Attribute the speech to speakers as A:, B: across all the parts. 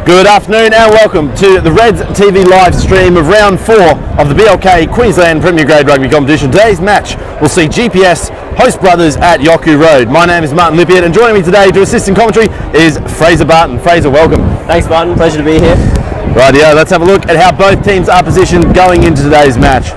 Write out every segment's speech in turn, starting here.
A: Good afternoon and welcome to the Reds TV live stream of round 4 of the BLK Queensland Premier Grade Rugby competition. Today's match will see GPS host Brothers at Yocku Road. My name is Martin Lippiett and joining me today to assist in commentary is Fraser Barton. Fraser, welcome.
B: Thanks Martin, pleasure to be here.
A: Rightio, let's have a look at how both teams are positioned going into today's match.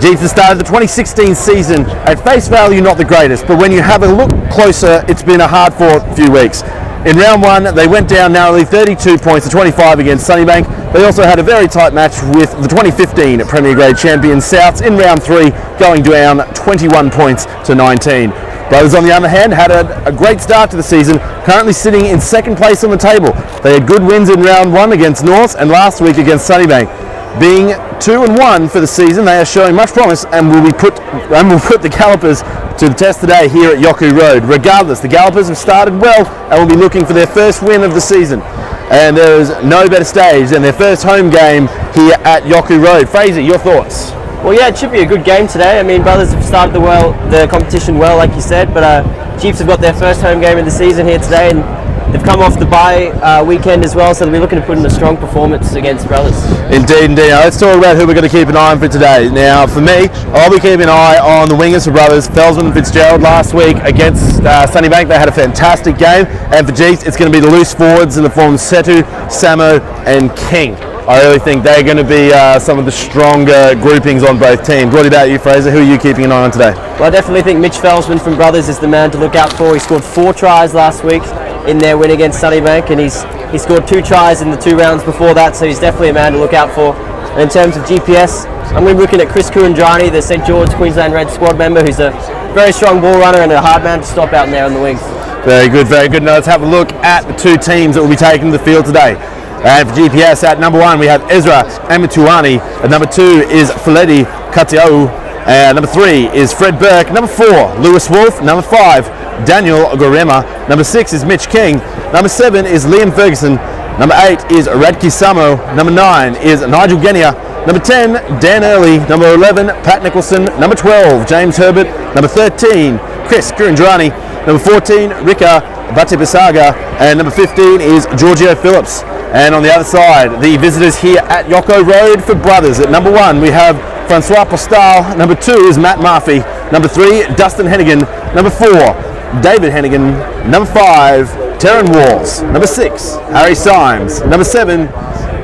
A: Jeeps has started the 2016 season at face value not the greatest, but when you have a look closer, it's been a hard fought few weeks. In round 1, they went down narrowly 32 points to 25 against Sunnybank. They also had a very tight match with the 2015 Premier Grade champion Souths in round 3, going down 21 points to 19. Brothers, on the other hand, had a great start to the season, currently sitting in second place on the table. They had good wins in round 1 against North and last week against Sunnybank. Being 2-1 for the season, they are showing much promise and will put the Gallopers to the test today here at Yocku Road. Regardless, the Gallopers have started well and will be looking for their first win of the season. And there is no better stage than their first home game here at Yocku Road. Fraser, your thoughts?
B: Well, yeah, it should be a good game today. I mean, Brothers have started the competition well, like you said, but Chiefs have got their first home game of the season here today, and they've come off the bye weekend as well, so they'll be looking to put in a strong performance against Brothers.
A: Indeed. Now, let's talk about who we're going to keep an eye on for today. Now, for me, I'll be keeping an eye on the wingers for Brothers. Felsman and Fitzgerald last week against Sunnybank, they had a fantastic game. And for Jeeps, it's going to be the loose forwards in the form of Setu, Samo and King. I really think they're going to be some of the stronger groupings on both teams. What about you, Fraser? Who are you keeping an eye on today?
B: Well, I definitely think Mitch Felsman from Brothers is the man to look out for. He scored 4 tries last week in their win against Sunnybank, and he scored 2 tries in the 2 rounds before that, so he's definitely a man to look out for. And in terms of GPS, I'm going to be looking at Chris Kurandrani, the St George Queensland Red squad member, who's a very strong ball runner and a hard man to stop out there on the wings.
A: Very good, very good. Now let's have a look at the 2 teams that will be taking the field today. And for GPS, at number 1 we have Ezra Amituani, at number 2 is Fuledi Katiau, and number 3 is Fred Burke, number 4 Lewis Wolf, number 5 Daniel Gorema, number 6 is Mitch King, number 7 is Liam Ferguson, number 8 is Radki Samo, number 9 is Nigel Genia, number 10 Dan Early, number 11 Pat Nicholson, number 12 James Herbert, number 13 Chris Kurandrani, number 14 Rika Batipasaga, and number 15 is Giorgio Phillips. And on the other side, the visitors here at Yocku Road for Brothers. At number 1 we have Francois Postal, number 2 is Matt Murphy, number 3 Dustin Hennigan, number 4 David Hennigan, number 5 Terran Walls, number 6 Harry Symes, number 7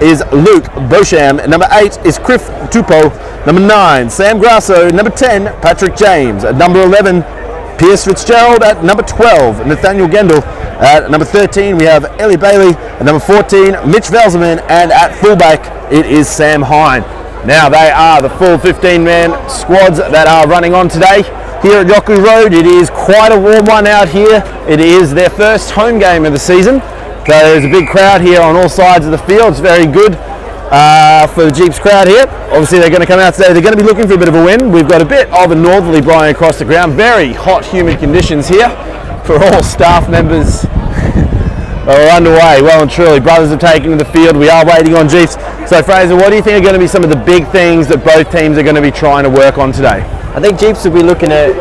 A: is Luke Beauchamp, number 8 is Criff Tupou, number 9 Sam Grasso, number 10 Patrick James, at number 11 Pierce Fitzgerald, at number 12 Nathaniel Gendel, at number 13 we have Ellie Bailey, at number 14 Mitch Velserman, and at fullback it is Sam Hine. Now they are the full 15-man squads that are running on today here at Yocku Road. It is quite a warm one out here. It is their first home game of the season. There's a big crowd here on all sides of the field. It's very good for the Jeeps crowd here. Obviously they're going to come out today. They're going to be looking for a bit of a win. We've got a bit of a northerly blowing across the ground. Very hot, humid conditions here for all staff members. We're underway, well and truly. Brothers have taken to the field. We are waiting on Jeeps. So Fraser, what do you think are going to be some of the big things that both teams are going to be trying to work on today?
B: I think Jeeps will be looking to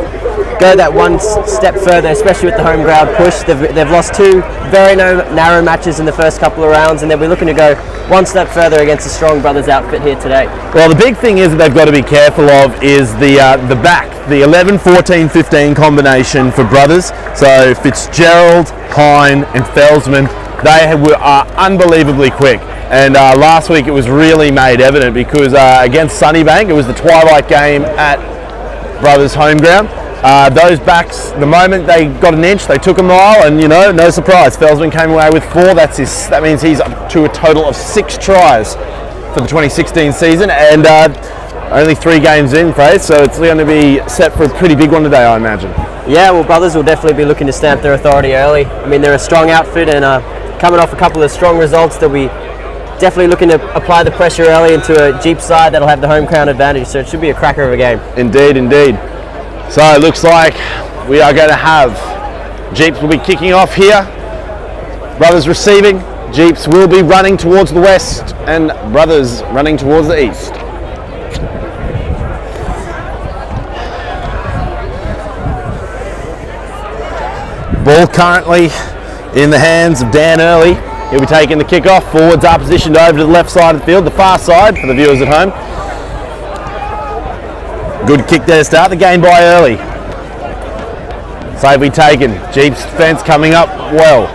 B: go that one step further, especially with the home ground push. They've lost 2 very narrow matches in the first couple of rounds, and they'll be looking to go one step further against a strong Brothers outfit here today.
A: Well, the big thing is that they've got to be careful of is the back, the 11, 14, 15 combination for Brothers. So Fitzgerald, Hine and Felsman, they are unbelievably quick. And last week it was really made evident because against Sunnybank, it was the twilight game at Brothers home ground. Those backs, the moment they got an inch, they took a mile, and no surprise, Felsman came away with 4. That means he's up to a total of 6 tries for the 2016 season, and only 3 games in, Fraser, so it's going to be set for a pretty big one today, I imagine.
B: Yeah, well, Brothers will definitely be looking to stamp their authority early. I mean, they're a strong outfit, and coming off a couple of strong results, they'll be definitely looking to apply the pressure early into a Jeep side that'll have the home ground advantage, so it should be a cracker of a game.
A: Indeed, indeed. So it looks like we are going to have Jeeps will be kicking off here. Brothers receiving. Jeeps will be running towards the west and Brothers running towards the east. Ball currently in the hands of Dan Early. He'll be taking the kickoff. Forwards are positioned over to the left side of the field, the far side for the viewers at home. Good kick there to start the game by early. Safely taken. Jeep's defence coming up well.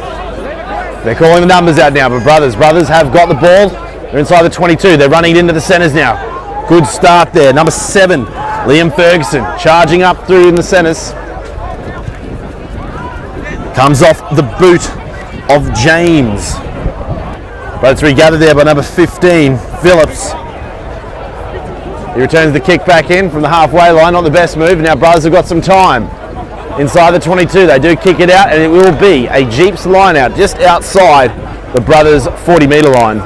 A: They're calling the numbers out now, but Brothers have got the ball. They're inside the 22. They're running it into the centres now. Good start there. Number 7, Liam Ferguson, charging up through in the centres. Comes off the boot of James. But it's regathered there by number 15, Phillips. He returns the kick back in from the halfway line. Not the best move. Now Brothers have got some time. Inside the 22, they do kick it out, and it will be a Jeeps line out just outside the Brothers 40-metre line.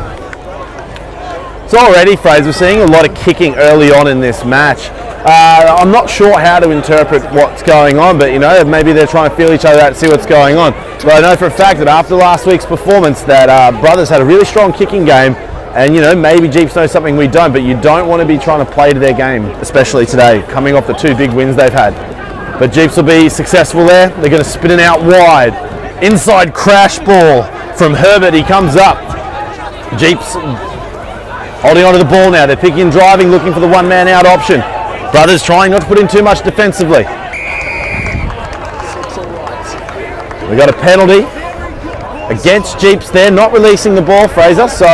A: So already, Fraser, we're seeing a lot of kicking early on in this match. I'm not sure how to interpret what's going on, but maybe they're trying to feel each other out to see what's going on. But I know for a fact that after last week's performance that Brothers had a really strong kicking game, and maybe Jeeps know something we don't, but you don't want to be trying to play to their game, especially today, coming off the 2 big wins they've had. But Jeeps will be successful there. They're going to spin it out wide. Inside crash ball from Herbert. He comes up. Jeeps holding onto the ball now. They're picking and driving, looking for the one-man out option. Brothers trying not to put in too much defensively. We got a penalty against Jeeps there, not releasing the ball, Fraser. So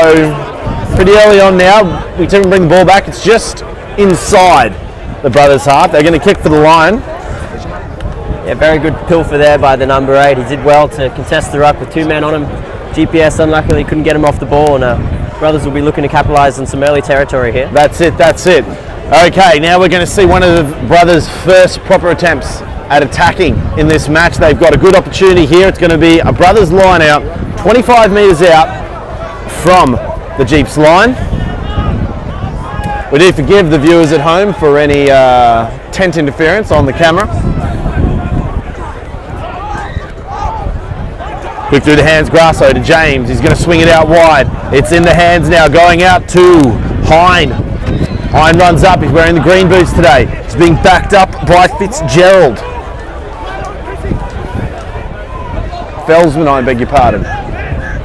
A: pretty early on now. We can bring the ball back. It's just inside the Brothers' half. They're going to kick for the line.
B: Yeah, very good pilfer there by the number 8. He did well to contest the ruck with 2 men on him. GPS unluckily couldn't get him off the ball, and Brothers will be looking to capitalise on some early territory here.
A: That's it. Okay, now we're going to see one of the Brothers' first proper attempts at attacking in this match. They've got a good opportunity here. It's going to be a Brothers line out, 25 metres out from the Jeeps line. We do forgive the viewers at home for any tent interference on the camera. Quick through the hands, Grasso to James. He's going to swing it out wide. It's in the hands now, going out to Hine. Hine runs up. He's wearing the green boots today. He's being backed up by Fitzgerald. Felsman, I beg your pardon.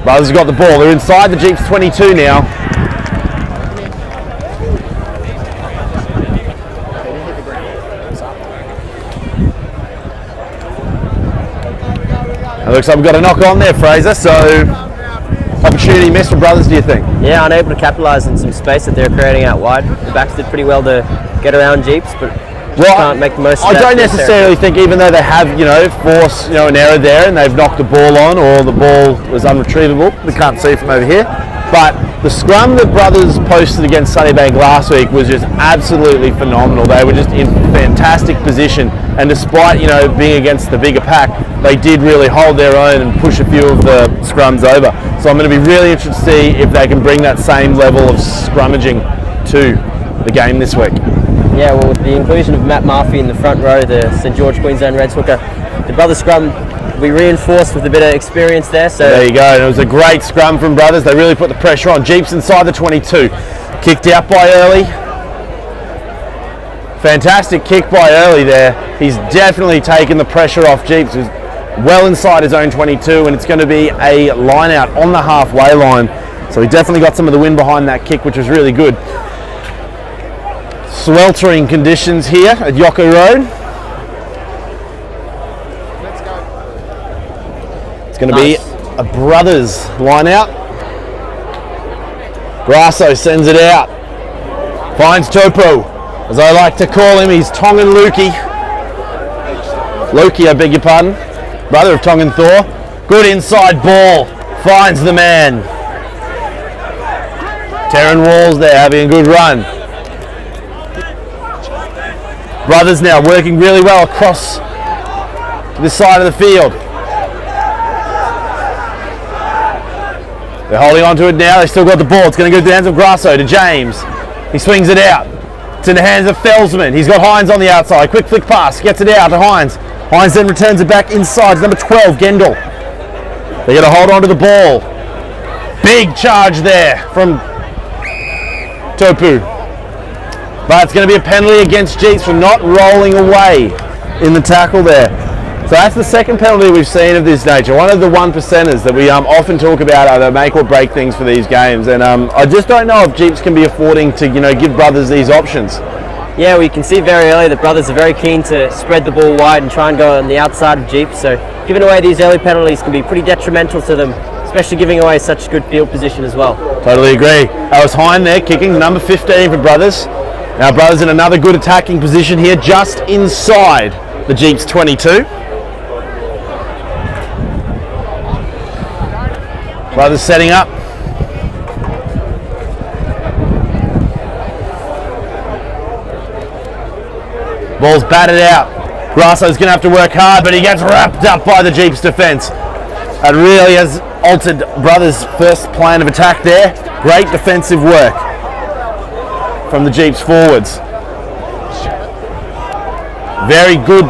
A: Brothers have got the ball. They're inside the Jeeps 22 now. It looks like we've got a knock on there, Fraser, so opportunity missed for Brothers, do you think?
B: Yeah, unable to capitalise on some space that they're creating out wide. The backs did pretty well to get around Jeeps, but can't make the most of that.
A: I don't necessarily think, even though they have, forced, an error there and they've knocked the ball on or the ball was unretrievable, we can't see from over here, but the scrum that Brothers posted against Sunnybank last week was just absolutely phenomenal. They were just in fantastic position, and despite being against the bigger pack, they did really hold their own and push a few of the scrums over. So I'm going to be really interested to see if they can bring that same level of scrummaging to the game this week.
B: Yeah, well, with the inclusion of Matt Murphy in the front row, the St George Queensland Reds hooker, the Brothers scrum will be reinforced with a bit of experience there. So
A: there you go. And it was a great scrum from Brothers. They really put the pressure on. Jeeps inside the 22. Kicked out by Early. Fantastic kick by Early there. He's definitely taken the pressure off Jeeps. He's well inside his own 22, and it's going to be a line out on the halfway line. So he definitely got some of the wind behind that kick, which was really good. Sweltering conditions here at Yoko Road. It's going to be a Brothers line out. Grasso sends it out. Finds Topo, as I like to call him. He's Tongan Lukey. Loki, I beg your pardon. Brother of Tongan Thor. Good inside ball. Finds the man. Terran Walls there having a good run. Brothers now working really well across this side of the field. They're holding on to it now. They still got the ball. It's going to go to the hands of Grasso to James. He swings it out. It's in the hands of Felsman. He's got Hines on the outside. Quick flick pass. Gets it out to Hines. Hines then returns it back inside. Number 12, Gendel. They got to hold on to the ball. Big charge there from Topu. But it's going to be a penalty against Jeeps for not rolling away in the tackle there. So that's the second penalty we've seen of this nature. One of the 1%ers that we often talk about are the make or break things for these games. And I just don't know if Jeeps can be affording to, give Brothers these options.
B: Yeah, we can see very early that Brothers are very keen to spread the ball wide and try and go on the outside of Jeeps. So giving away these early penalties can be pretty detrimental to them, especially giving away such good field position as well.
A: Totally agree. That was Hine there kicking, number 15 for Brothers. Now Brothers in another good attacking position here, just inside the Jeeps 22. Brothers setting up. Ball's batted out. Grasso's going to have to work hard, but he gets wrapped up by the Jeeps defence. That really has altered Brothers' first plan of attack there. Great defensive work from the Jeeps forwards. Very good,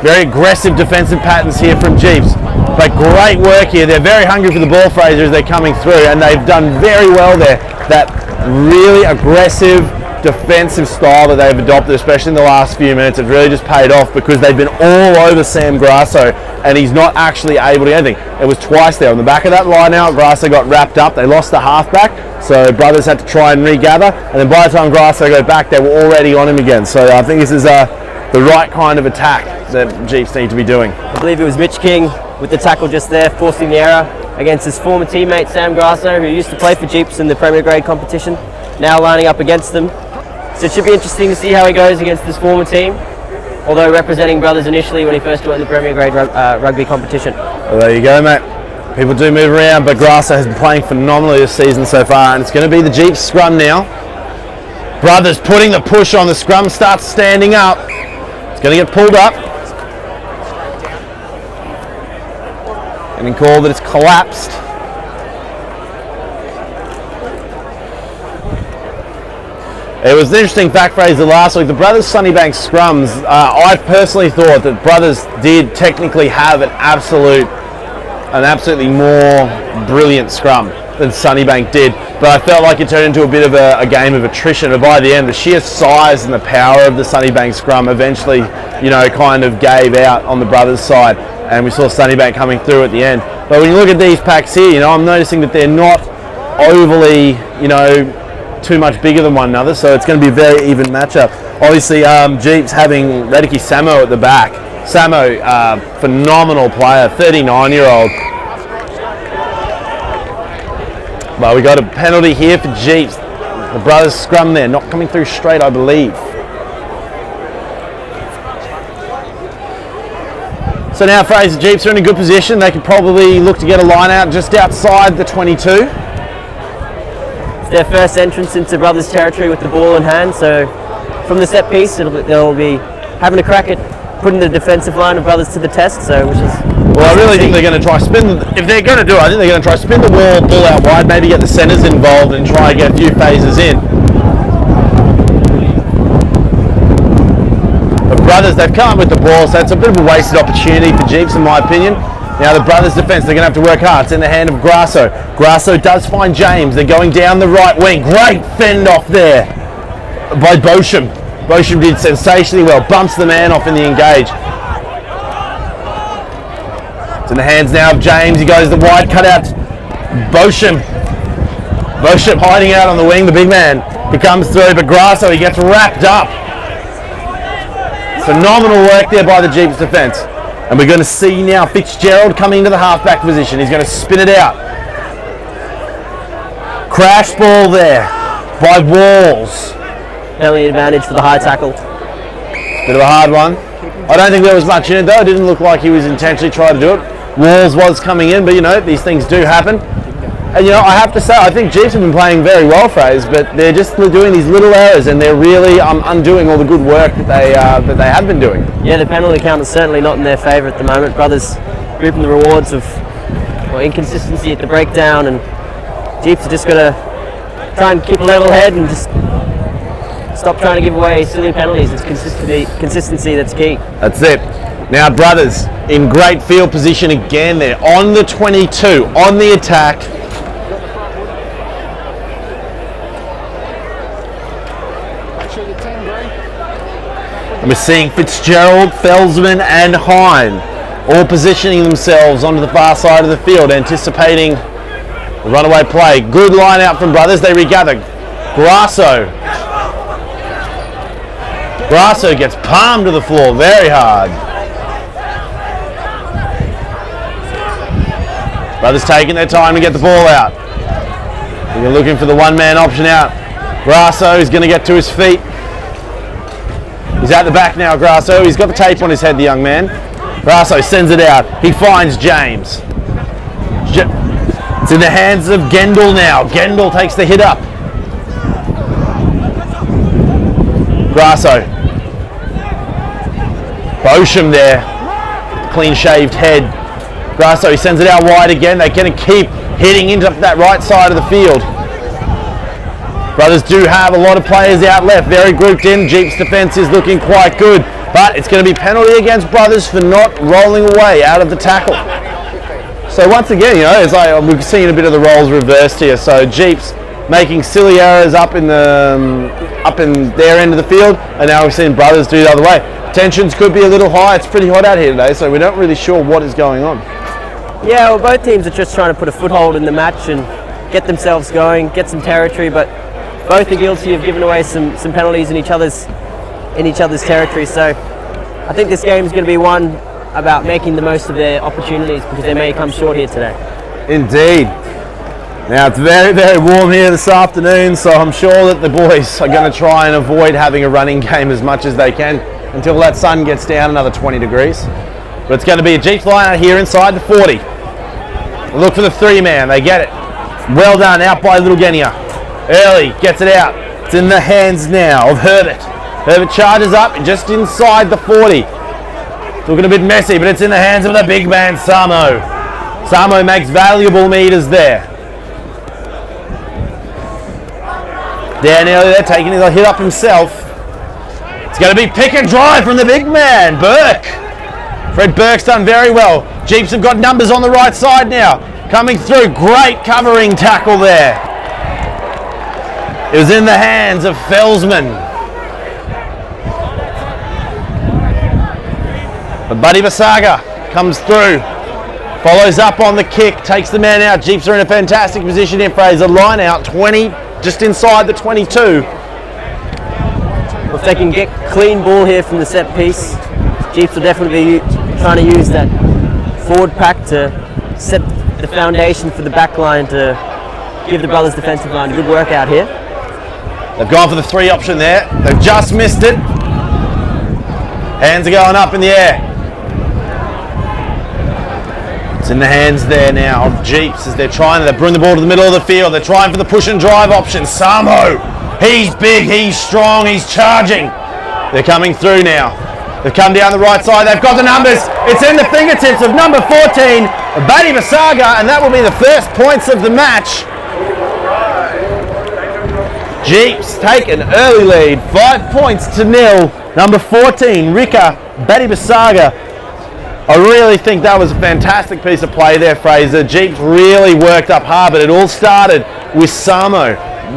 A: very aggressive defensive patterns here from Jeeps. But great work here. They're very hungry for the ball, Fraser, as they're coming through, and they've done very well there. That really aggressive defensive style that they've adopted, especially in the last few minutes, it's really just paid off because they've been all over Sam Grasso and he's not actually able to do anything. It was twice there. On the back of that line out, Grasso got wrapped up. They lost the halfback, so Brothers had to try and regather, and then by the time Grasso got back, they were already on him again. So I think this is the right kind of attack that Jeeps need to be doing.
B: I believe it was Mitch King with the tackle just there, forcing the error against his former teammate Sam Grasso, who used to play for Jeeps in the Premier Grade competition, now lining up against them. So it should be interesting to see how he goes against this former team, although representing Brothers initially when he first joined the Premier Grade rugby competition.
A: Well, there you go, mate. People do move around, but Grasso has been playing phenomenally this season so far, and it's going to be the Jeeps scrum now. Brothers putting the push on, the scrum starts standing up. It's going to get pulled up. Getting called that it's collapsed. It was an interesting fact, Fraser, last week. The Brothers Sunnybank scrums, I personally thought that Brothers did technically have an absolutely more brilliant scrum than Sunnybank did, but I felt like it turned into a bit of a game of attrition. And by the end, the sheer size and the power of the Sunnybank scrum eventually, kind of gave out on the Brothers side, and we saw Sunnybank coming through at the end. But when you look at these packs here, I'm noticing that they're not overly, too much bigger than one another, so it's going to be a very even matchup. Obviously, Jeeps having Rediki Samo at the back. Samo, phenomenal player, 39-year-old. Well, we got a penalty here for Jeeps. The Brothers scrum there, not coming through straight, I believe. So now, Fraser, Jeeps are in a good position. They could probably look to get a line out just outside the 22.
B: Their first entrance into Brothers territory with the ball in hand, so from the set piece they'll be having a crack at putting the defensive line of Brothers to the test, so which is...
A: Well, I really think they're going to try if they're going to do it, I think they're going to try spin the ball out wide, maybe get the centres involved and try and get a few phases in. But Brothers, they've come up with the ball, so it's a bit of a wasted opportunity for Jeeps in my opinion. Now the Brothers defence, they're going to have to work hard. It's in the hand of Grasso. Grasso does find James. They're going down the right wing. Great fend off there by Bosham. Bosham did sensationally well. Bumps the man off in the engage. It's in the hands now of James. He goes the wide cutout. Bosham hiding out on the wing. The big man. He comes through, but Grasso, he gets wrapped up. Phenomenal work there by the Jeeps defence. And we're going to see now Fitzgerald coming into the halfback position. He's going to spin it out. Crash ball there by Walls.
B: Penalty advantage for the high tackle.
A: Bit of a hard one. I don't think there was much in it though. It didn't look like he was intentionally trying to do it. Walls was coming in, but these things do happen. And I have to say, I think Jeeps have been playing very well, Fraser, but they're just doing these little errors, and they're really undoing all the good work that they have been doing.
B: Yeah, the penalty count is certainly not in their favour at the moment. Brothers reaping the rewards of inconsistency at the breakdown, and Jeeps are just going to try and keep a level head and just stop trying to give away silly penalties. It's consistency that's key.
A: That's it. Now Brothers in great field position again. They're on the 22, on the attack. And we're seeing Fitzgerald, Felsman and Hine all positioning themselves onto the far side of the field, anticipating the runaway play. Good line out from Brothers. They regather. Grasso gets palmed to the floor very hard. Brothers taking their time to get the ball out. They're looking for the one-man option out. Grasso is going to get to his feet. He's at the back now, Grasso. He's got the tape on his head, the young man. Grasso sends it out. He finds James. It's in the hands of Gendel now. Gendel takes the hit up. Grasso. Bosham there. Clean shaved head. Grasso, he sends it out wide again. They're going to keep hitting into that right side of the field. Brothers do have a lot of players out left, very grouped in. Jeep's defence is looking quite good, but it's going to be penalty against Brothers for not rolling away out of the tackle. So once again, you know, it's like we've seen a bit of the roles reversed here. So Jeep's making silly errors up in their end of the field, and now we've seen Brothers do the other way. Tensions could be a little high. It's pretty hot out here today, so we're not really sure what is going on.
B: Yeah, well, both teams are just trying to put a foothold in the match and get themselves going, get some territory, but both are guilty of giving away some penalties in each other's territory. So I think this game is going to be one about making the most of their opportunities, because they may come short here today.
A: Indeed. Now it's very, very warm here this afternoon, so I'm sure that the boys are going to try and avoid having a running game as much as they can until that sun gets down another 20 degrees. But it's going to be a Jeeps line out here inside the 40. Look for the 3-man. They get it. Well done. Out by Little Genia. Early gets it out. It's in the hands now of Herbert. Herbert charges up just inside the 40. It's looking a bit messy, but it's in the hands of the big man, Samo. Samo makes valuable meters there. Dan early there, taking his hit up himself. It's going to be pick and drive from the big man, Burke. Fred Burke's done very well. Jeeps have got numbers on the right side now. Coming through, great covering tackle there. It was in the hands of Felsman. But Buddy Basaga comes through. Follows up on the kick, takes the man out. Jeeps are in a fantastic position here, Fraser. Line out, 20, just inside the 22.
B: If they can get clean ball here from the set piece, Jeeps will definitely be trying to use that forward pack to set the foundation for the back line to give the Brothers defensive line a good workout here.
A: They've gone for the 3 option there. They've just missed it. Hands are going up in the air. It's in the hands there now of Jeeps as they bring the ball to the middle of the field. They're trying for the push and drive option. Samo, he's big, he's strong, he's charging. They're coming through now. They've come down the right side. They've got the numbers. It's in the fingertips of number 14, Buddy Basaga, and that will be the first points of the match. Jeeps take an early lead, 5 points to 0. Number 14, Rika Buddy Basaga. I really think that was a fantastic piece of play there, Fraser. Jeeps really worked up hard, but it all started with Samo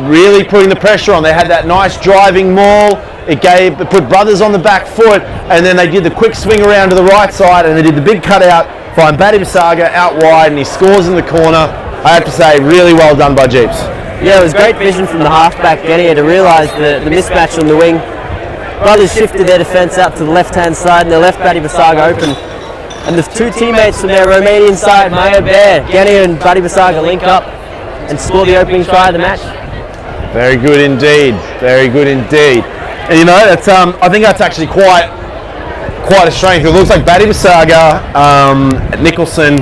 A: really putting the pressure on. They had that nice driving maul. It put Brothers on the back foot, and then they did the quick swing around to the right side, and they did the big cutout, find Buddy Basaga out wide, and he scores in the corner. I have to say, really well done by Jeeps.
B: Yeah, it was great vision from the halfback, Genia, to realise the mismatch on the wing. Brothers shifted their defence out to the left-hand side, and they left Buddy Basaga open. And the 2 teammates from their Romanian side, Maya Bear, Genia and Buddy Basaga link up and score the opening try of the match.
A: Very good indeed. Very good indeed. And you know, that's I think that's actually quite a strength. It looks like Buddy Basaga, Nicholson,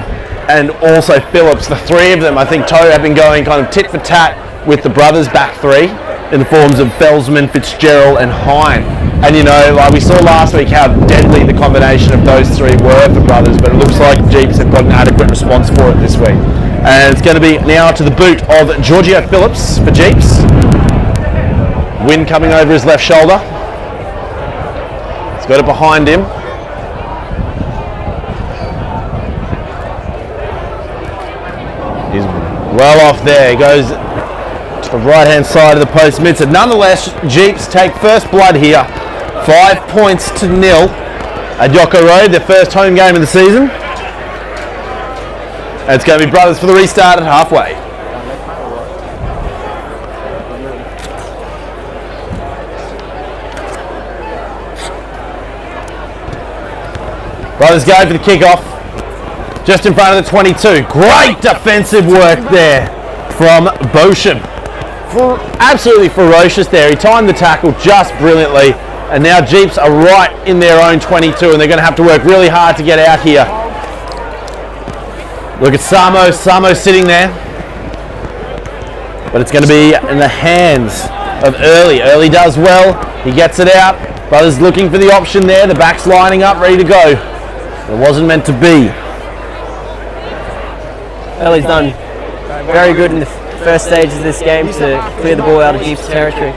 A: and also Phillips. The 3 of them, I think, have been going kind of tit for tat with the Brothers back 3 in the forms of Felsman, Fitzgerald, and Hine. And you know, like we saw last week, how deadly the combination of those 3 were for Brothers. But it looks like Jeeps have got an adequate response for it this week. And it's going to be now to the boot of Giorgio Phillips for Jeeps. Wind coming over his left shoulder. He's got it behind him. He's well off there. He goes to the right-hand side of the post mids. Nonetheless, Jeeps take first blood here. 5 points to 0. at Yoko Road, their first home game of the season. And it's going to be Brothers for the restart at halfway. Brothers go for the kickoff, just in front of the 22. Great defensive work there from Bosham. Absolutely ferocious there. He timed the tackle just brilliantly, and now Jeeps are right in their own 22, and they're going to have to work really hard to get out here. Look at Samo sitting there, but it's going to be in the hands of Early. Early does well, he gets it out. Brothers looking for the option there, the back's lining up, ready to go. It wasn't meant to be.
B: Early's done very good in the first stages of this game to clear the ball out of Jeeps' territory.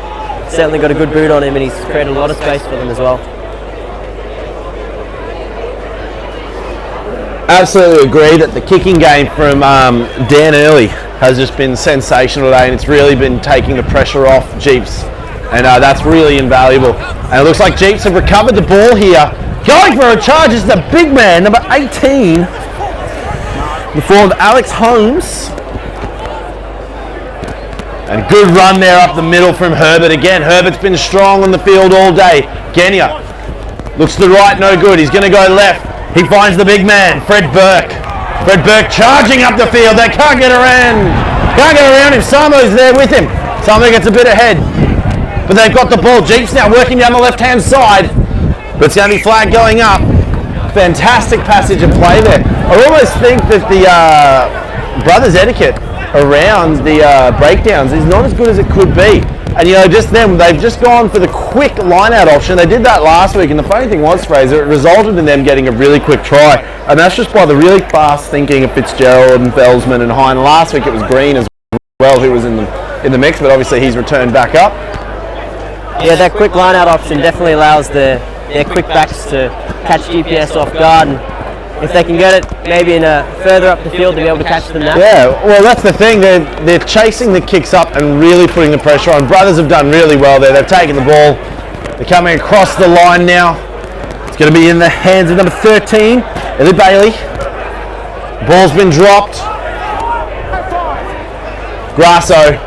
B: Certainly got a good boot on him, and he's created a lot of space for them as well.
A: Absolutely agree that the kicking game from Dan Early has just been sensational today, and it's really been taking the pressure off Jeeps, and that's really invaluable. And it looks like Jeeps have recovered the ball here. Going for a charge is the big man, number 18, the form of Alex Holmes. And good run there up the middle from Herbert again. Herbert's been strong on the field all day. Genia looks to the right, no good. He's going to go left. He finds the big man, Fred Burke. Fred Burke charging up the field. They can't get around. Can't get around him. Samo's there with him. Samo gets a bit ahead. But they've got the ball. Jeeps now working down the left-hand side. But it's going to be flag going up. Fantastic passage of play there. I almost think that the Brothers etiquette around the breakdowns is not as good as it could be. And just then, they've just gone for the quick line-out option. They did that last week, and the funny thing was, Fraser, it resulted in them getting a really quick try. And that's just by the really fast thinking of Fitzgerald and Felsman and Hine. Last week it was Green as well who was in the mix, but obviously he's returned back up.
B: Yeah, that quick line-out option definitely allows their quick backs to catch GPS off guard. And if they can get it maybe in further up the field to be able to catch them now. Yeah,
A: well that's the thing, they're chasing the kicks up and really putting the pressure on. Brothers have done really well there. They've taken the ball. They're coming across the line now. It's going to be in the hands of number 13, Ellie Bailey. Ball's been dropped. Grasso.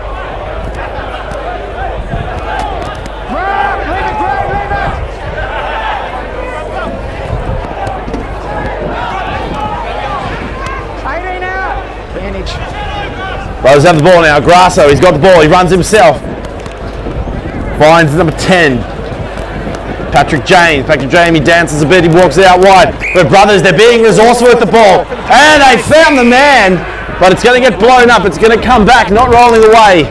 A: Brothers have the ball now. Grasso, he's got the ball. He runs himself. Finds number 10. Patrick James. Patrick James, he dances a bit. He walks it out wide. But Brothers, they're being resourceful with the ball. And they found the man. But it's going to get blown up. It's going to come back, not rolling away.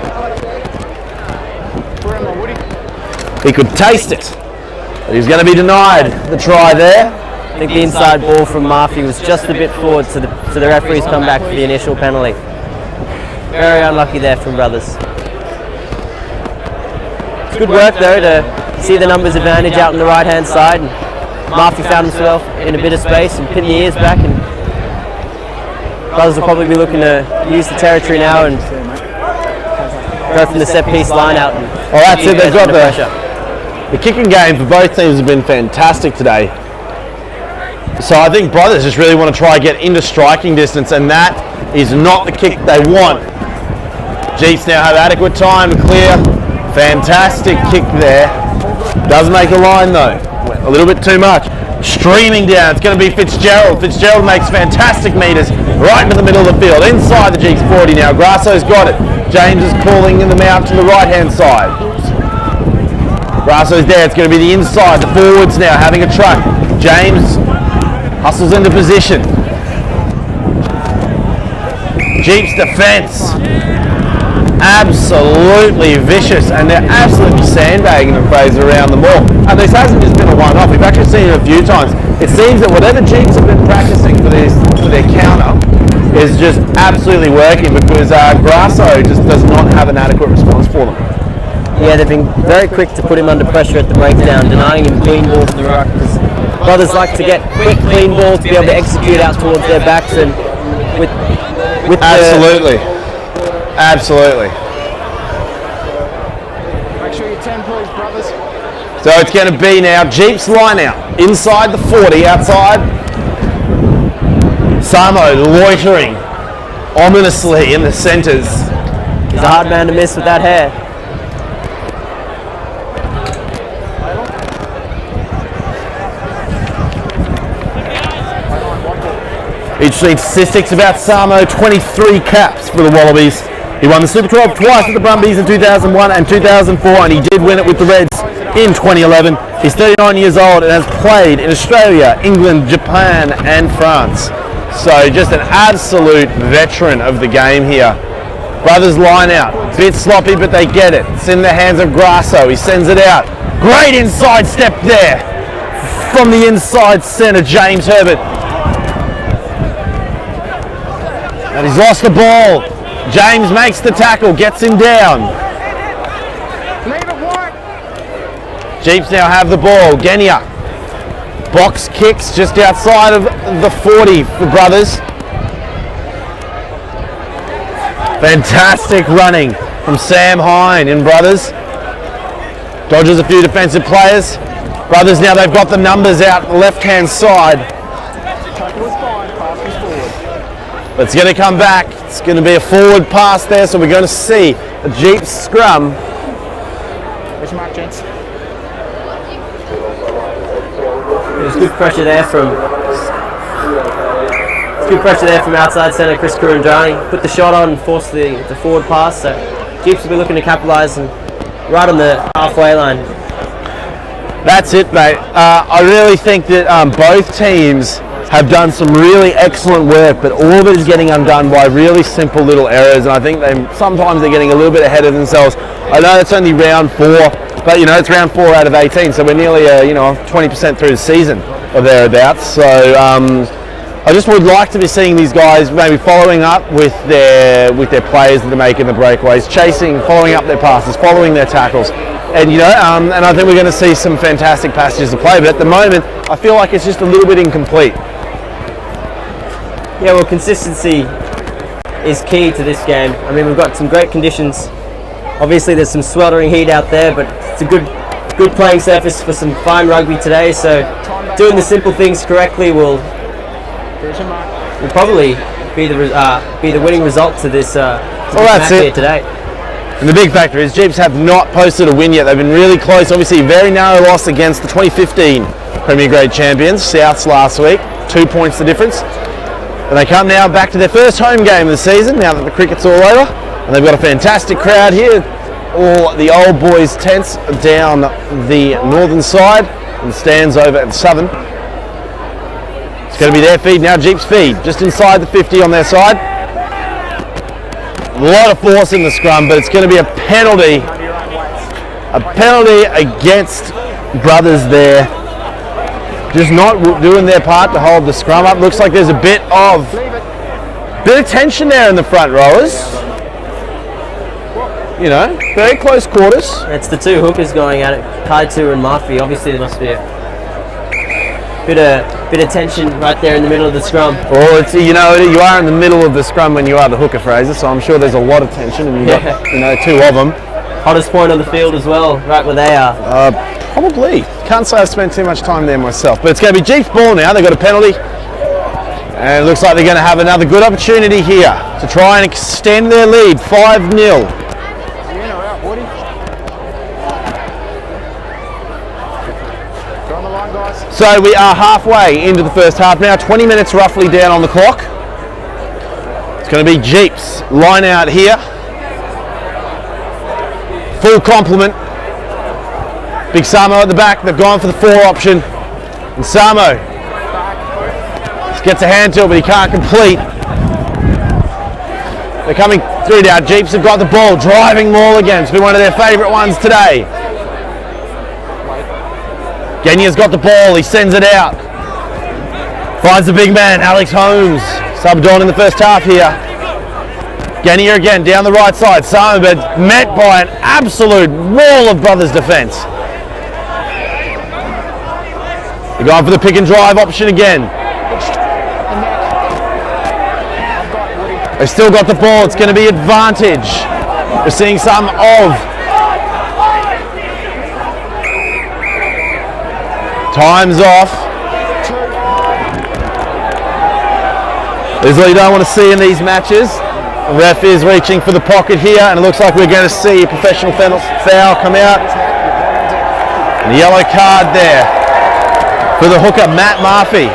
A: He could taste it. But he's going to be denied the try there.
B: I think the inside ball from Murphy was just a bit forward, so the referee's come back for the initial penalty. Very unlucky there from Brothers. It's good work though to see the numbers advantage out on the right hand side. And Murphy found himself in a bit of space and pinned the ears back, and Brothers will probably be looking to use the territory now and go from the set piece line out.
A: Well, that's it. They've got the kicking game for both teams has been fantastic today. So I think Brothers just really want to try and get into striking distance, and that is not the kick they want. Jeeps now have adequate time to clear. Fantastic kick there. Does make a line though. A little bit too much. Streaming down. It's going to be Fitzgerald. Fitzgerald makes fantastic meters right into the middle of the field. Inside the Jeeps 40 now. Grasso's got it. James is calling them out to the right hand side. Grasso's there. It's going to be the inside. The forwards now having a truck. James hustles into position. Jeeps defense. Absolutely vicious, and they're absolutely sandbagging the Fraser around the ball. And this hasn't just been a one-off. We've actually seen it a few times. It seems that whatever Jeeps have been practicing for their counter is just absolutely working, because Grasso just does not have an adequate response for them.
B: Yeah, they've been very quick to put him under pressure at the breakdown, denying him clean balls to the ruck. Brothers like to get quick, clean balls to be able to execute out towards their backs, and with
A: absolutely. Absolutely.
C: Make sure you 10 please, Brothers.
A: So it's going to be now Jeep's line out. Inside the 40, outside. Samo loitering ominously in the centres.
B: He's a hard man to miss with that hair.
A: Interesting statistics about Samo, 23 caps for the Wallabies. He won the Super 12 twice with the Brumbies in 2001 and 2004, and he did win it with the Reds in 2011. He's 39 years old and has played in Australia, England, Japan and France. So just an absolute veteran of the game here. Brothers line out, bit sloppy but they get it. It's in the hands of Grasso, he sends it out. Great inside step there from the inside centre, James Herbert. And he's lost the ball. James makes the tackle, gets him down. Jeeps now have the ball. Genia. Box kicks just outside of the 40 for Brothers. Fantastic running from Sam Hine in Brothers. Dodges a few defensive players. Brothers now they've got the numbers out the left-hand side. But it's going to come back. It's going to be a forward pass there, so we're going to see a Jeep scrum.
C: Where's your mark, gents?
B: There's good pressure there from outside centre Chris Kurandrani. Put the shot on and forced the forward pass. So Jeeps will be looking to capitalise and right on the halfway line.
A: That's it, mate. I really think that both teams have done some really excellent work, but all of it is getting undone by really simple little errors, and I think sometimes they're getting a little bit ahead of themselves. I know it's only round 4, but it's round 4 out of 18, so we're nearly 20% through the season or thereabouts. So I just would like to be seeing these guys maybe following up with their players that are making the breakaways, following up their passes, following their tackles. And and I think we're going to see some fantastic passages of play, but at the moment I feel like it's just a little bit incomplete.
B: Yeah, well, consistency is key to this game. I mean, we've got some great conditions. Obviously, there's some sweltering heat out there, but it's a good playing surface for some fine rugby today. So, doing the simple things correctly will probably be the winning result to this match here today.
A: And the big factor is Jeeps have not posted a win yet. They've been really close. Obviously, very narrow loss against the 2015 Premier Grade champions, Souths, last week. 2 points the difference. And they come now back to their first home game of the season, now that the cricket's all over. And they've got a fantastic crowd here. All the old boys tents down the northern side and stands over at the southern. It's going to be their feed now, Jeep's feed, just inside the 50 on their side. A lot of force in the scrum, but it's going to be a penalty. A penalty against Brothers there. Just not doing their part to hold the scrum up. Looks like there's a bit of tension there in the front rowers. Very close quarters.
B: It's the two hookers going at it, Kaitu and Murphy. Obviously there must be a bit of tension right there in the middle of the scrum.
A: Well, it's you are in the middle of the scrum when you are the hooker, Fraser, so I'm sure there's a lot of tension, and you've got two of them.
B: Hottest point on the field as well, right where they are.
A: Probably. Can't say I've spent too much time there myself, but it's going to be Jeep's ball now. They've got a penalty, and it looks like they're going to have another good opportunity here to try and extend their lead, 5-0. So we are halfway into the first half now, 20 minutes roughly down on the clock. It's going to be Jeeps line out here. Full complement. Big Samo at the back. They've gone for the 4 option. And Samo gets a hand to it, but he can't complete. They're coming through now. Jeeps have got the ball, driving maul again. It's been one of their favourite ones today. Genya's got the ball, he sends it out. Finds the big man, Alex Holmes. Subbed on in the first half here. Genia again, down the right side. Samo met by an absolute wall of Brothers defence. They're going for the pick and drive option again. They've still got the ball, it's going to be advantage. We're seeing some of Time's off. This is what you don't want to see in these matches. The ref is reaching for the pocket here, and it looks like we're going to see a professional foul come out. And a yellow card there for the hooker, Matt Murphy.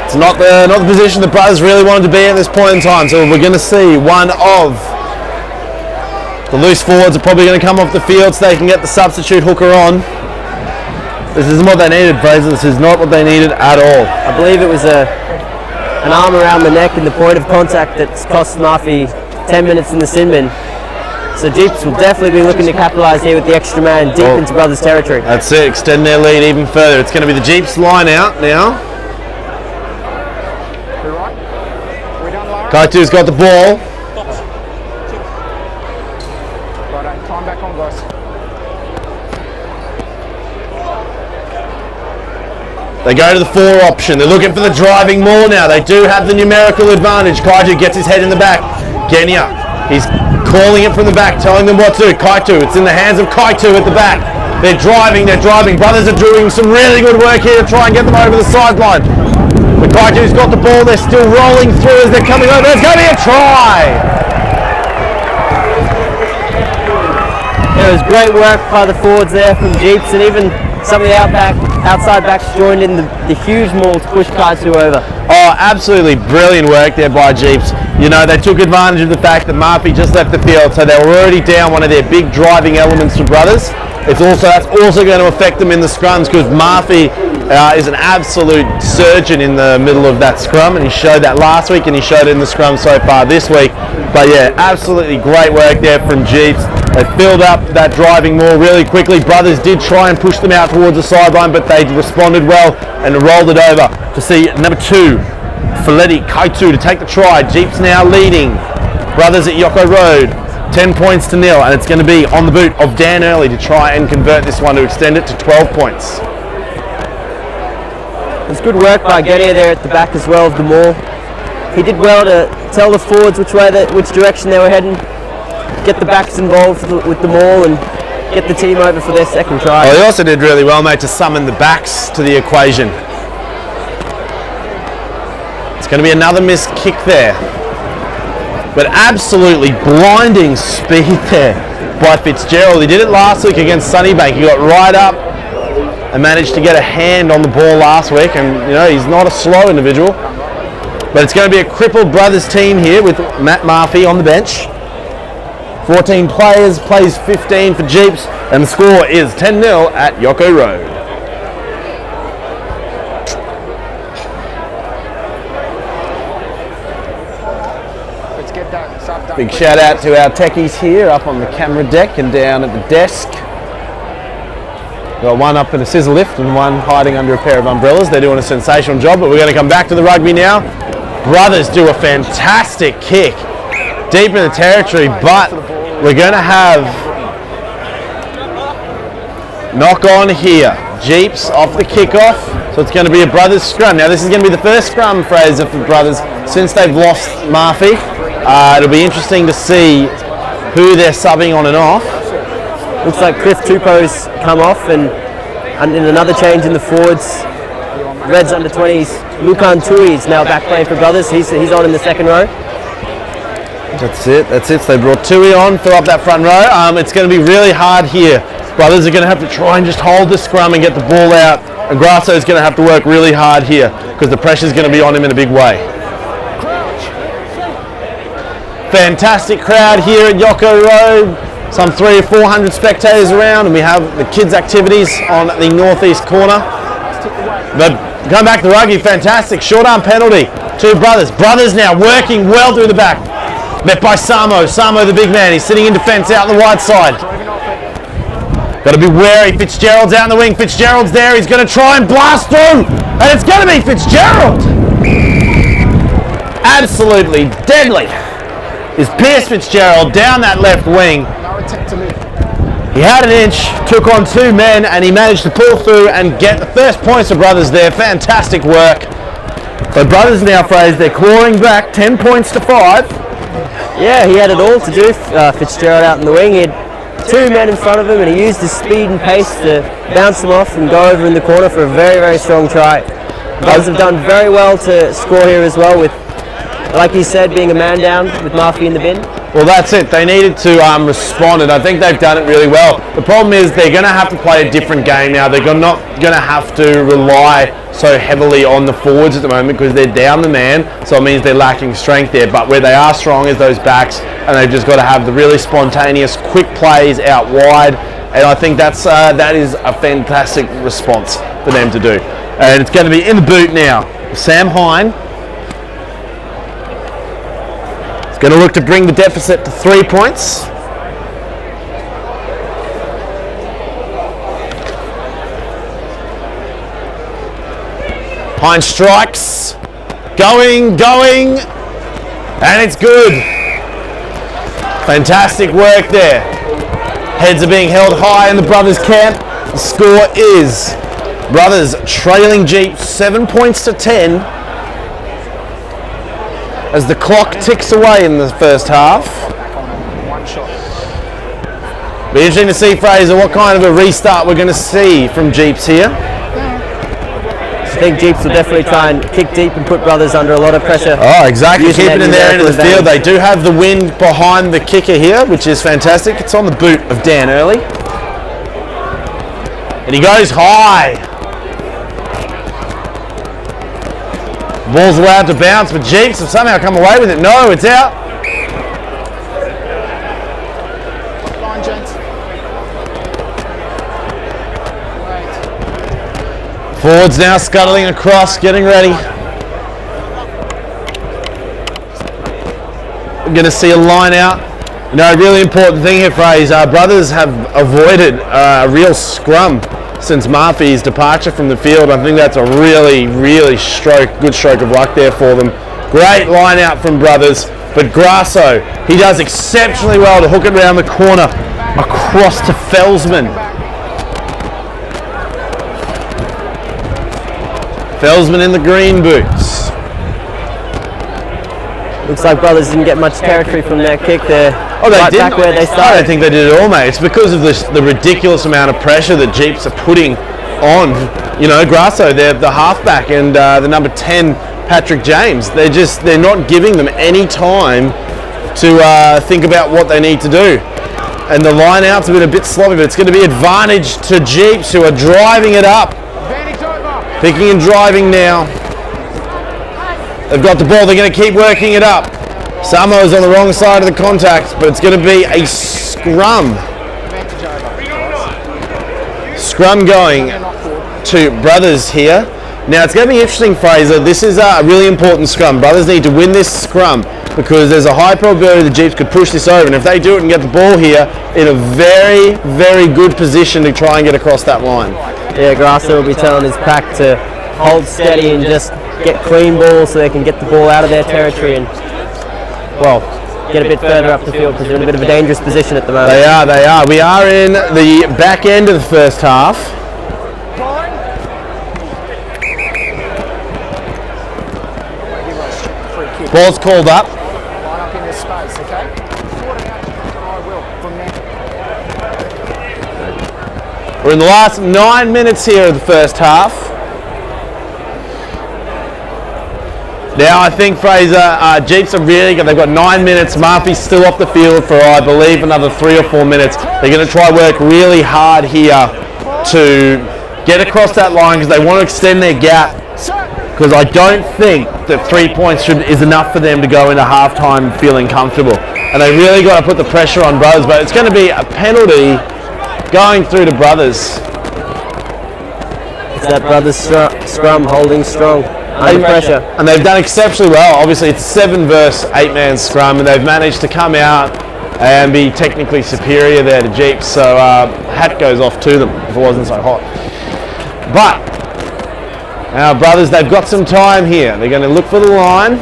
A: It's not the position the brothers really wanted to be at this point in time, so we're going to see one of the loose forwards are probably going to come off the field so they can get the substitute hooker on. This isn't what they needed, Fraser. This is not what they needed at all.
B: I believe it was an arm around the neck and the point of contact that's cost Murphy 10 minutes in the sin bin. So Jeeps will definitely be looking to capitalise here with the extra man deep into brothers' territory.
A: That's it, extend their lead even further. It's going to be the Jeeps line out now. Kaitu's got the ball.
C: Time back on, guys.
A: They go to the 4 option. They're looking for the driving maul now. They do have the numerical advantage. Kaitu gets his head in the back. Genia, he's calling it from the back, telling them what to do. Kaitu, it's in the hands of Kaitu at the back. They're driving. Brothers are doing some really good work here to try and get them over the sideline. But Kaitu's got the ball. They're still rolling through as they're coming over. There's going to be a try.
B: It was great work by the forwards there from Jeeps, and even some of the outside backs joined in the huge maul to push Kaitu over.
A: Oh, absolutely brilliant work there by Jeeps. You know, they took advantage of the fact that Murphy just left the field, so they were already down one of their big driving elements for brothers. That's also going to affect them in the scrums, because Murphy is an absolute surgeon in the middle of that scrum, and he showed that last week and he showed it in the scrum so far this week. But yeah, absolutely great work there from Jeeps. They filled up that driving maul really quickly. Brothers did try and push them out towards the sideline, but they responded well and rolled it over to see number 2, Feletti Kaitu, to take the try. Jeeps now leading brothers at Yoko Road 10-0, and it's going to be on the boot of Dan Early to try and convert this one to extend it to 12 points.
B: It was good work by Genia there at the back as well of the maul. He did well to tell the forwards which direction they were heading, get the backs involved with the maul, and get the team over for their second try.
A: Oh, he also did really well, mate, to summon the backs to the equation. It's going to be another missed kick there. But absolutely blinding speed there by Fitzgerald. He did it last week against Sunnybank. He got right up and managed to get a hand on the ball last week, and you know, he's not a slow individual. But it's going to be a crippled brothers team here with Matt Murphy on the bench. 14 players, plays 15 for Jeeps, and the score is 10-0 at Yoko Road.
C: Let's get that sub done.
A: Big shout out to our techies here up on the camera deck and down at the desk. Got one up in a scissor lift and one hiding under a pair of umbrellas. They're doing a sensational job, but we're going to come back to the rugby now. Brothers do a fantastic kick deep in the territory, but we're going to have knock on here. Jeeps off the kickoff, so it's going to be a brothers scrum. Now this is going to be the first scrum, Fraser, for brothers since they've lost Murphy. It'll be interesting to see who they're subbing on and off.
B: Looks like Cliff Tupou's come off, and in another change in the forwards, Reds under 20s, Lukan Tui's now back playing for brothers. He's on in the second row.
A: That's it. So they brought Tui on, fill up that front row. It's going to be really hard here. Brothers are going to have to try and just hold the scrum and get the ball out. And Grasso is going to have to work really hard here because the pressure is going to be on him in a big way. Fantastic crowd here at Yoko Road. Some 300 or 400 spectators around, and we have the kids' activities on the northeast corner. But going back to the rugby, fantastic. Short arm penalty. 2 brothers. Brothers now working well through the back. Met by Samo. Samo, the big man. He's sitting in defence out on the wide side. Got to be wary. Fitzgerald's out in the wing. Fitzgerald's there. He's going to try and blast through. And it's going to be Fitzgerald. Absolutely deadly is Pierce Fitzgerald down that left wing. He had an inch, took on 2 men, and he managed to pull through and get the first points for brothers there. Fantastic work. But brothers now, Fraser, they're clawing back 10 points to 5.
B: Yeah, he had it all to do. Fitzgerald out in the wing. He had 2 men in front of him, and he used his speed and pace to bounce them off and go over in the corner for a very, very strong try. Brothers have done very well to score here as well, with, like he said, being a man down with Murphy in the bin.
A: Well, that's it. They needed to respond, and I think they've done it really well. The problem is they're going to have to play a different game now. They're not going to have to rely so heavily on the forwards at the moment because they're down the man, so it means they're lacking strength there. But where they are strong is those backs, and they've just got to have the really spontaneous, quick plays out wide, and I think that is a fantastic response for them to do. And it's going to be in the boot now. Sam Hine. Going to look to bring the deficit to 3 points. Hine strikes. Going, and it's good. Fantastic work there. Heads are being held high in the Brothers camp. The score is Brothers trailing Jeep 7 points to 10. As the clock ticks away in the first half. Be interesting to see, Fraser, what kind of a restart we're going to see from Jeeps here.
B: I think Jeeps will definitely try and kick deep and put Brothers under a lot of pressure.
A: Oh, exactly. Keep it in their end of the field. They do have the wind behind the kicker here, which is fantastic. It's on the boot of Dan Early. And he goes high. Ball's allowed to bounce, but Jeeps have somehow come away with it. No, it's out.
C: Line, gents.
A: Forwards now scuttling across, getting ready. We're going to see a line out. You know, a really important thing here, Fraser. Brothers have avoided a real scrum since Murphy's departure from the field. I think that's a really, really good stroke of luck there for them. Great line out from Brothers, but Grasso, he does exceptionally well to hook it around the corner across to Felsman. Felsman in the green boots.
B: Looks like Brothers didn't get much territory from their kick there.
A: Oh, they
B: right
A: didn't.
B: Back where they started.
A: I don't think they did at all, mate. It's because of the ridiculous amount of pressure that Jeeps are putting on, you know, Grasso, the halfback, and the number 10, Patrick James. They're not giving them any time to think about what they need to do. And the line out's been a bit sloppy, but it's going to be advantage to Jeeps, who are driving it up. Picking and driving now. They've got the ball. They're going to keep working it up. Samo's on the wrong side of the contact, but it's going to be a scrum. Scrum going to Brothers here. Now it's going to be interesting, Fraser. This is a really important scrum. Brothers need to win this scrum because there's a high probability the Jeeps could push this over, and if they do it and get the ball here, in a very, very good position to try and get across that line.
B: Yeah, Grasso will be telling his pack to hold steady and just get clean balls so they can get the ball out of their territory and, well, get a bit further up the field because they're in a bit of a dangerous position at the moment.
A: They are. We are in the back end of the first half. Ball's called up.
C: Line up in this space, okay? I will from there.
A: We're in the last 9 minutes here of the first half. Now I think, Fraser, Jeeps are really good. They've got 9 minutes. Murphy's still off the field for, I believe, another 3 or 4 minutes. They're going to try work really hard here to get across that line because they want to extend their gap. Because I don't think that 3 points is enough for them to go into halftime feeling comfortable. And they really got to put the pressure on Brothers. But it's going to be a penalty going through to Brothers.
B: It's that Brothers scrum holding strong. Under pressure.
A: And they've done exceptionally well. Obviously it's 7 versus 8 man scrum, and they've managed to come out and be technically superior there to Jeeps. So hat goes off to them if it wasn't so hot. But now Brothers, they've got some time here. They're going to look for the line.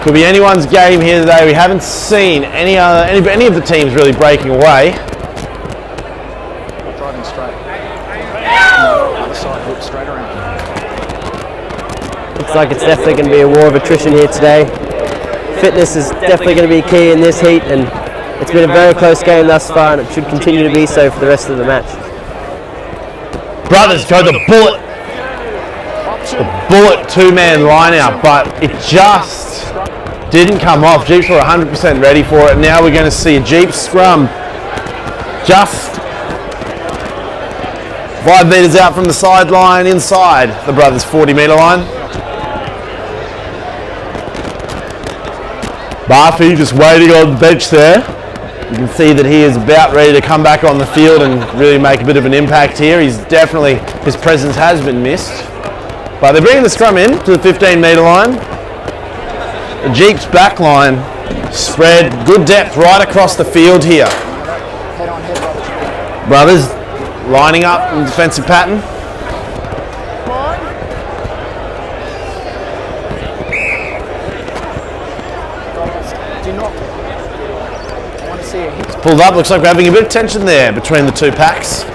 A: Could be anyone's game here today. We haven't seen any of the teams really breaking away.
C: Driving straight. Other side, look straight around.
B: Looks like it's definitely going to be a war of attrition here today. Fitness is definitely going to be key in this heat, and it's been a very close game thus far, and it should continue to be so for the rest of the match.
A: Brothers go the bullet. Two-man line out, but it just didn't come off. Jeeps were 100% ready for it. Now we're going to see a Jeep scrum just 5 metres out from the sideline inside the Brothers 40-metre line. Barfi just waiting on the bench there. You can see that he is about ready to come back on the field and really make a bit of an impact here. His presence has been missed. But they're bringing the scrum in to the 15-metre line. The Jeep's back line spread, good depth right across the field here. Brothers lining up in defensive pattern. It's pulled up, looks like we're having a bit of tension there between the two packs.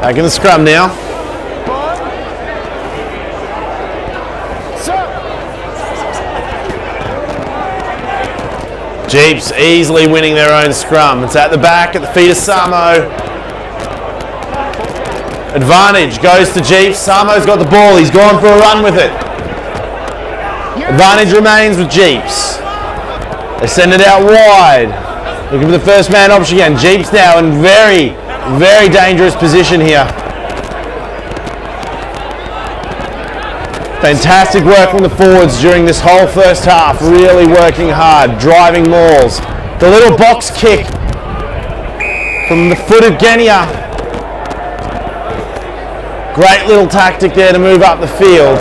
A: Back in the scrum now. Jeeps easily winning their own scrum. It's at the back, at the feet of Samo. Advantage goes to Jeeps. Samo's got the ball. He's gone for a run with it. Advantage remains with Jeeps. They send it out wide. Looking for the first man option again. Jeeps now in very dangerous position here. Fantastic work from the forwards during this whole first half. Really working hard, driving mauls. The little box kick from the foot of Genia. Great little tactic there to move up the field.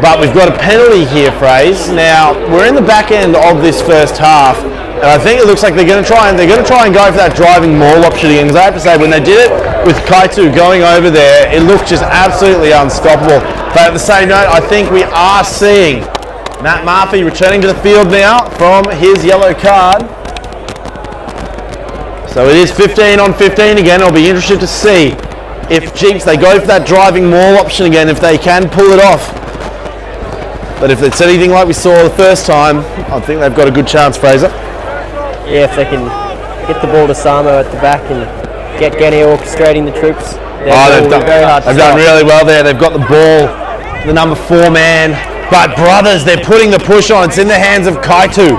A: But we've got a penalty here, Fraze. Now, we're in the back end of this first half, and I think it looks like they're going to try and go for that driving maul option again. Because I have to say, when they did it with Kaitu going over there, it looked just absolutely unstoppable. But at the same note, I think we are seeing Matt Murphy returning to the field now from his yellow card. So it is 15 on 15 again. I'll be interested to see if Jeeps, they go for that driving maul option again, if they can pull it off. But if it's anything like we saw the first time, I think they've got a good chance, Fraser.
B: Yeah, if they can get the ball to Samo at the back and get Genia orchestrating the troops, they've done
A: really well there. They've got the ball, the number 4 man. But Brothers, they're putting the push on. It's in the hands of Kaitu.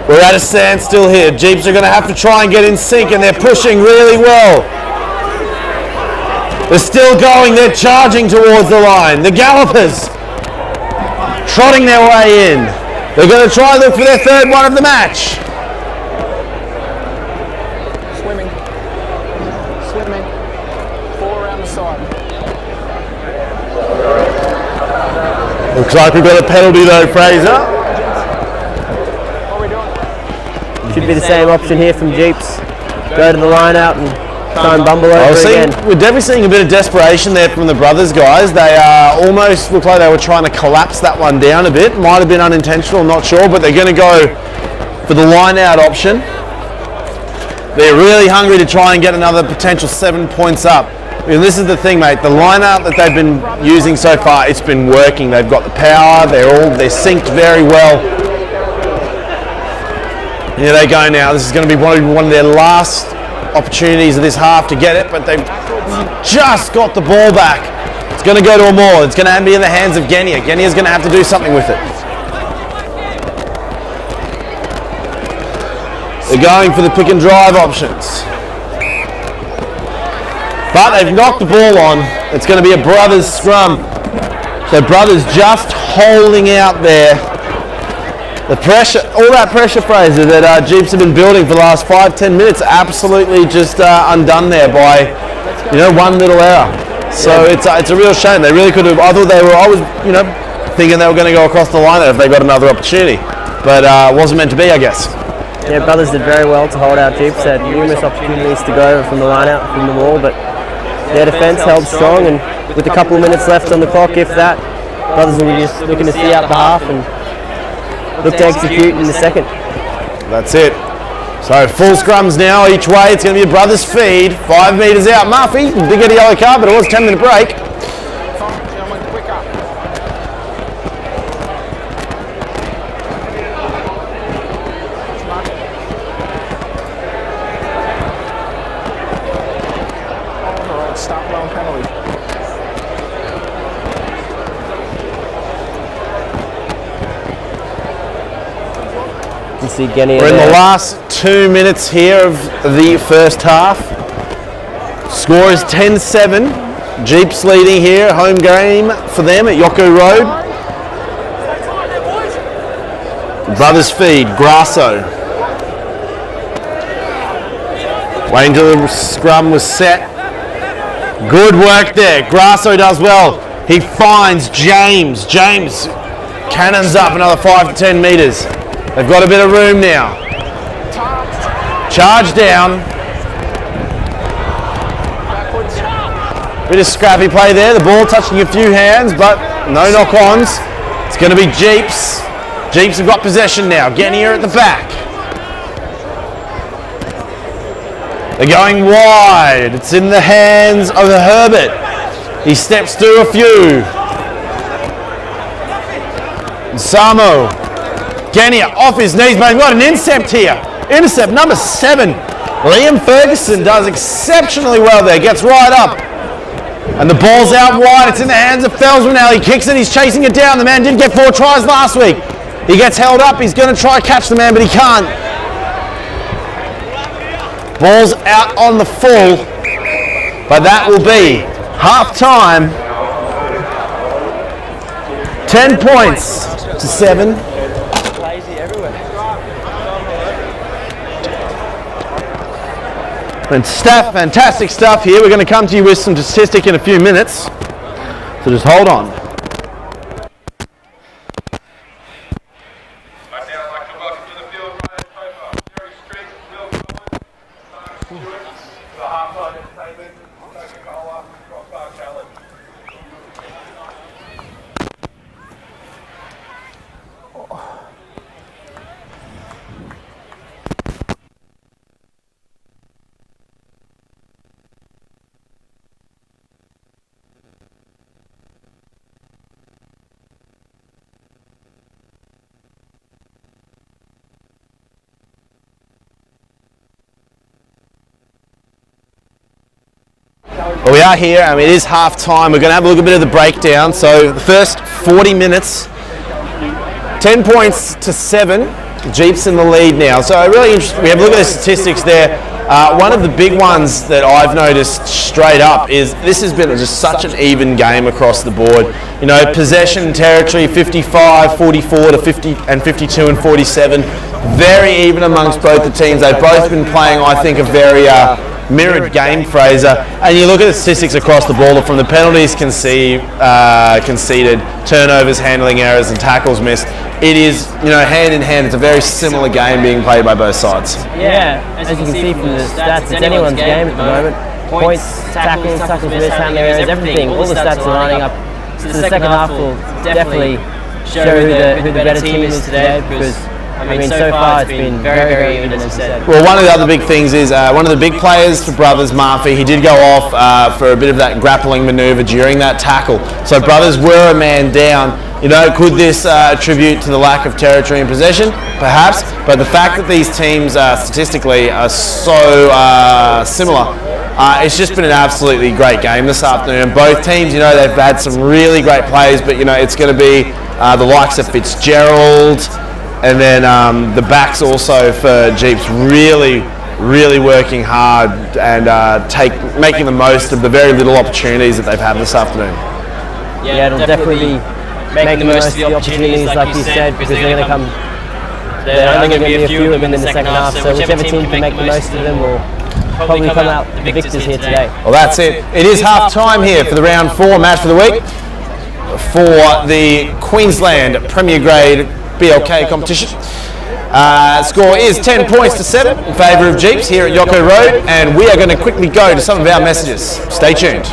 A: We're at a standstill here. Jeeps are going to have to try and get in sync, and they're pushing really well. They're still going, they're charging towards the line. The Gallopers trotting their way in. They're going to try and look for their third one of the match.
C: Swimming. 4 around the side.
A: Looks like we've got a penalty though, Fraser.
C: What are we doing?
B: Should be the same option here from Jeeps. Go to the line out and try and bumble over again.
A: We're definitely seeing a bit of desperation there from the Brothers guys. They almost looked like they were trying to collapse that one down a bit. Might have been unintentional, not sure, but they're going to go for the line out option. They're really hungry to try and get another potential 7 points up. I mean, this is the thing, mate. The line out that they've been using so far, it's been working. They've got the power. They're synced very well. Here they go now. This is going to be one of their last opportunities of this half to get it, but they've just got the ball back. It's going to go to a maul. It's going to be in the hands of Genia. Genia's going to have to do something with it. They're going for the pick and drive options. But they've knocked the ball on. It's going to be a Brothers scrum. So Brothers just holding out there. The pressure, all that pressure, Fraser, that Jeeps have been building for the last 5-10 minutes, absolutely just undone there by, one little error. So it's a real shame. They really could have. I was thinking they were going to go across the line if they got another opportunity, but it wasn't meant to be, I guess.
B: Yeah, Brothers did very well to hold out Jeeps. They had numerous opportunities to go from the line out, from the wall, but Their defence held strong, and with a couple of minutes left on the clock, if that, Brothers will be just looking to see out the half and look to execute in the second.
A: That's it. So full scrums now each way. It's going to be a Brothers feed. 5 metres out. Murphy did get a yellow card, but it was a 10-minute break.
B: We're
A: in the last 2 minutes here of the first half. Score is 10-7. Jeeps leading here, home game for them at Yoko Road. Brothers feed, Grasso. Waiting till the scrum was set. Good work there, Grasso does well. He finds James. James cannons up another 5 to 10 metres. They've got a bit of room now. Charge down. Bit of scrappy play there. The ball touching a few hands, but no knock-ons. It's going to be Jeeps. Jeeps have got possession now. Getting here at the back. They're going wide. It's in the hands of Herbert. He steps through a few. Samo. Genia off his knees, but we've got an intercept here. Intercept number 7. Liam Ferguson does exceptionally well there. Gets right up. And the ball's out wide. It's in the hands of Felsman now. He kicks it. He's chasing it down. The man did get 4 tries last week. He gets held up. He's going to try to catch the man, but he can't. Ball's out on the full. But that will be half time. 10 points to 7. Fantastic stuff here. We're going to come to you with some statistic in a few minutes. So just hold on. Well, we are here, and it is half time. We're going to have a look at a bit of the breakdown. So the first 40 minutes, 10 points to 7. Jeeps in the lead now. So really interesting. We have a look at the statistics there. One of the big ones that I've noticed straight up is this has been just such an even game across the board. You know, possession territory 55, 44 to 50 and 52 and 47. Very even amongst both the teams. They've both been playing, I think, a very mirrored game, Fraser, and you look at the statistics across the board from the penalties conceded, turnovers, handling errors, and tackles missed. It is, you know, hand in hand. It's a very similar game being played by both sides.
B: Yeah, as you can see from the stats, it's anyone's game at the moment. Points, tackles missed, handling errors, everything. All the stats are lining up. So the second half will definitely show who the better team is today, because I mean, so far it's been very, very even, as you said.
A: Well, one of the other big things is one of the big players for Brothers, Murphy, he did go off for a bit of that grappling manoeuvre during that tackle. So Brothers were a man down. You know, could this attribute to the lack of territory and possession? Perhaps. But the fact that these teams statistically are so similar, it's just been an absolutely great game this afternoon. Both teams, you know, they've had some really great players, but, you know, it's going to be the likes of Fitzgerald, and then the backs also for Jeeps really working hard and making the most of the very little opportunities that they've had this afternoon.
B: Yeah, it'll definitely be making the most of the opportunities, like you said, because they're going to come. There are only going to be a few of them in the second half, so whichever team can make the most of them will probably come out the victors here today.
A: Well, that's it. It is half time here for the round 4 match for the week for the Queensland Premier Grade BLK competition.
D: Score is 10 points to 7 in favour of Jeeps here at Yoko Road, and we are going to quickly go to some of our messages. Stay tuned.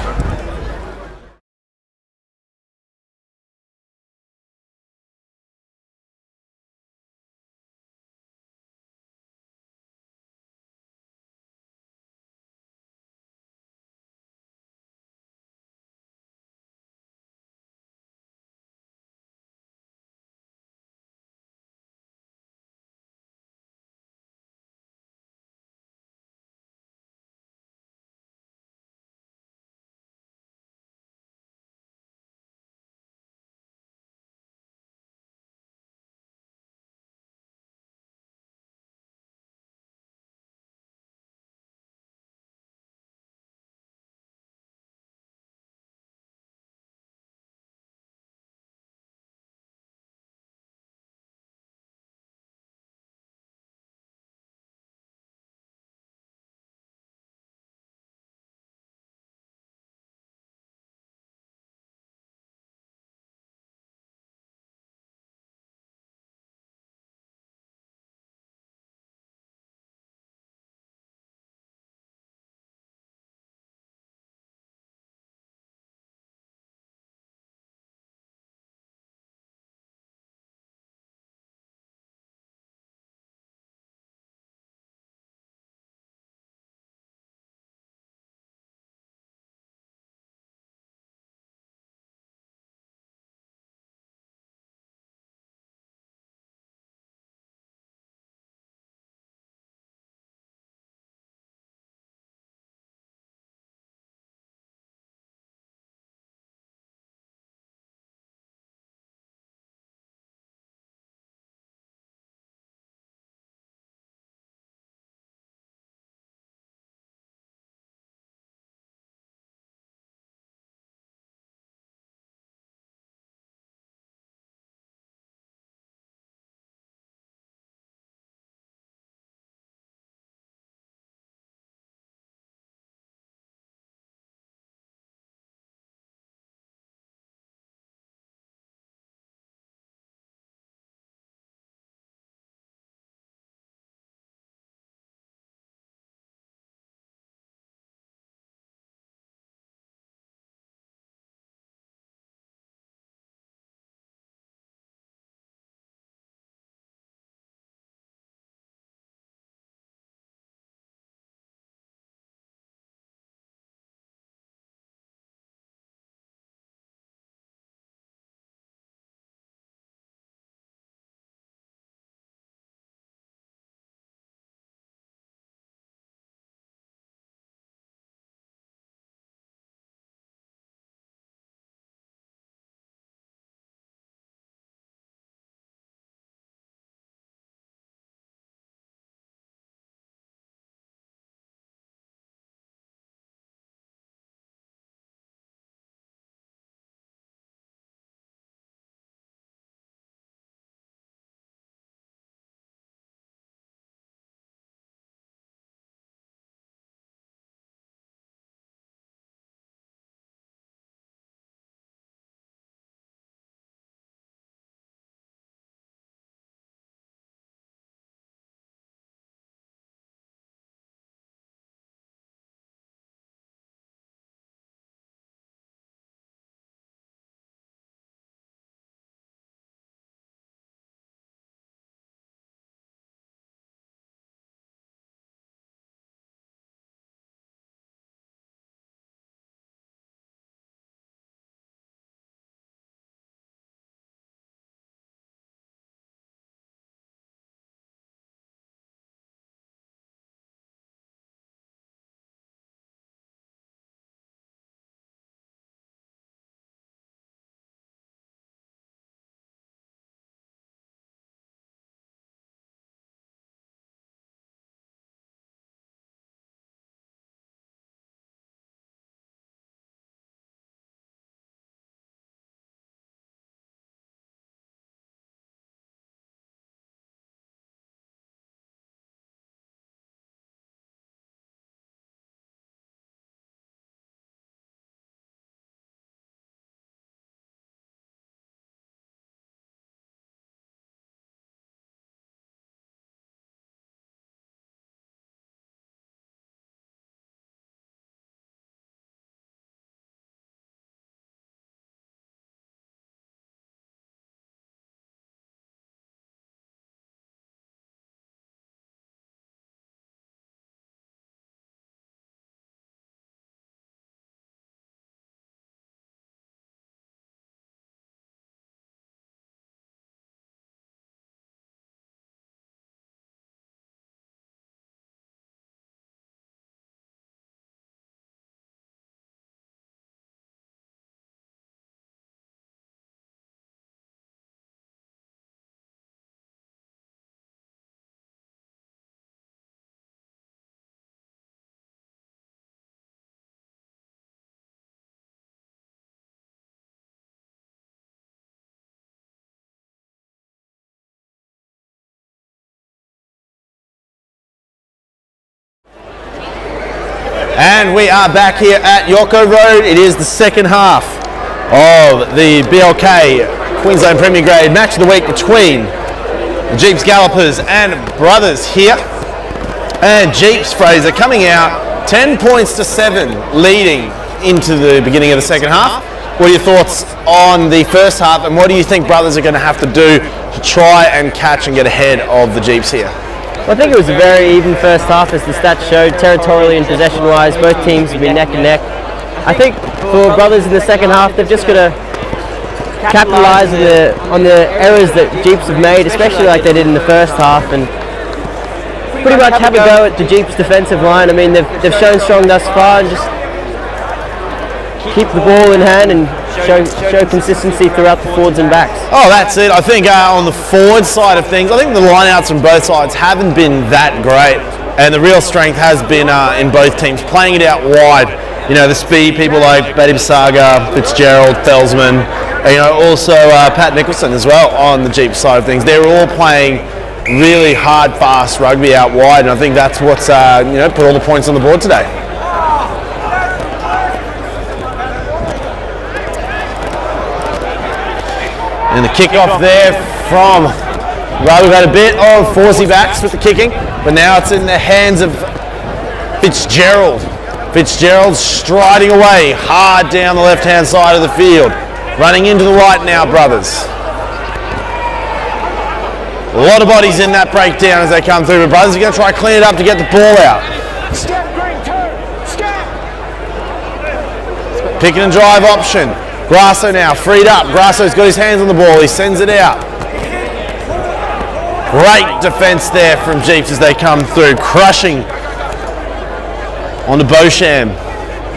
A: And we are back here at Yoko Road. It is the second half of the BLK Queensland Premier Grade match of the week between the Jeeps Gallopers and Brothers here. And Jeeps, Fraser, coming out 10 points to 7, leading into the beginning of the second half. What are your thoughts on the first half, and what do you think Brothers are going to have to do to try and catch and get ahead of the Jeeps here?
B: Well, I think it was a very even first half, as the stats showed. Territorially and possession-wise, both teams have been neck and neck. I think for Brothers in the second half, they've just got to capitalise on the errors that Jeeps have made, especially like they did in the first half, and pretty much have a go at the Jeeps defensive line. I mean, they've shown strong thus far, and just keep the ball in hand and show consistency throughout the forwards and backs.
A: Oh, that's it. I think on the forward side of things, I think the lineouts from both sides haven't been that great, and the real strength has been in both teams playing it out wide. You know, the speed, people like Betty Basaga, Fitzgerald, Felsman, and, you know, also Pat Nicholson as well on the Jeep side of things. They're all playing really hard, fast rugby out wide, and I think that's what's put all the points on the board today. And the kickoff there from, well, we've had a bit of Forsey backs with the kicking, but now it's in the hands of Fitzgerald. Fitzgerald striding away hard down the left-hand side of the field. Running into the right now, Brothers. A lot of bodies in that breakdown as they come through, but Brothers are going to try to clean it up to get the ball out. Pick and drive option. Grasso now freed up. Grasso's got his hands on the ball. He sends it out. Great defence there from Jeeps as they come through, crushing onto Beauchamp.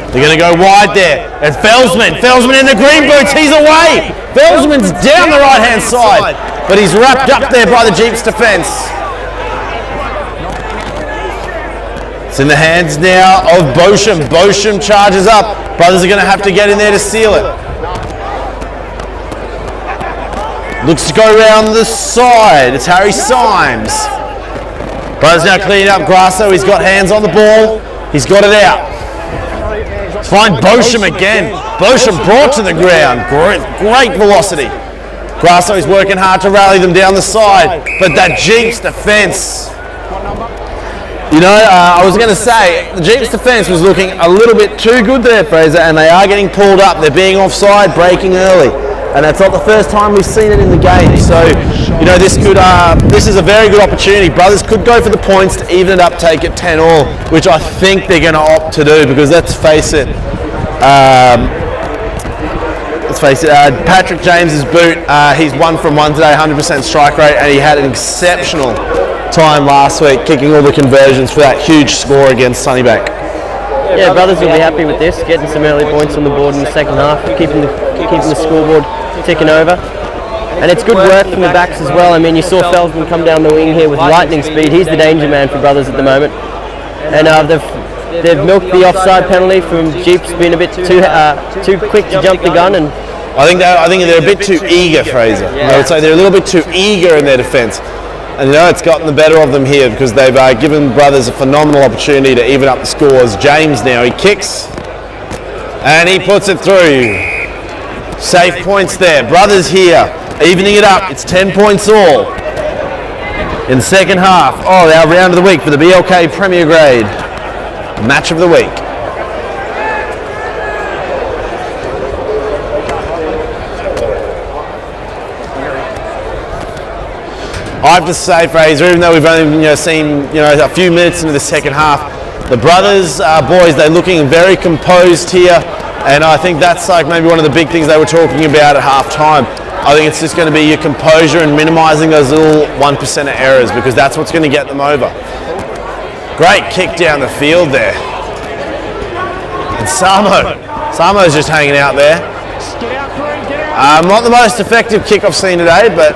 A: They're going to go wide there. It's Felsman. Felsman in the green boots. He's away. Felsman's down the right-hand side, but he's wrapped up there by the Jeeps defence. It's in the hands now of Beauchamp. Beauchamp charges up. Brothers are going to have to get in there to seal it. Looks to go around the side. It's Harry Symes. Brothers now cleaning up Grasso. He's got hands on the ball. He's got it out. Find Beauchamp again. Beauchamp brought to the ground. Great velocity. Grasso is working hard to rally them down the side, but that Jeeps defence. You know, I was going to say, the Jeeps defence was looking a little bit too good there, Fraser, and they are getting pulled up. They're being offside, breaking early. And that's not the first time we've seen it in the game. So, you know, this is a very good opportunity. Brothers could go for the points to even it up, take it 10-all, which I think they're going to opt to do, because let's face it, Patrick James's boot, he's 1 from 1 today, 100% strike rate, and he had an exceptional time last week, kicking all the conversions for that huge score against Sunnybank.
B: Yeah, Brothers will be happy with this, getting some early points on the board in the second half, keeping the scoreboard ticking over. And it's good work from the backs as well. I mean, you saw Felsman come down the wing here with lightning speed. He's the danger man for Brothers at the moment. And they've milked the offside penalty from Jeeps being a bit too quick to jump the gun. And
A: I think they're a bit too eager, Fraser. I would say they're a little bit too eager in their defence. And you know, it's gotten the better of them here, because they've given Brothers a phenomenal opportunity to even up the scores. James now, he kicks and he puts it through. Safe points there. Brothers here, evening it up. It's 10 points all in the second half. Oh, our round of the week for the BLK Premier Grade. Match of the week. I have to say, Fraser, even though we've only seen a few minutes into the second half, the Brothers boys, they're looking very composed here, and I think that's like maybe one of the big things they were talking about at half time. I think it's just going to be your composure and minimising those little 1% errors, because that's what's going to get them over. Great kick down the field there. And Samo's just hanging out there. Not the most effective kick I've seen today, but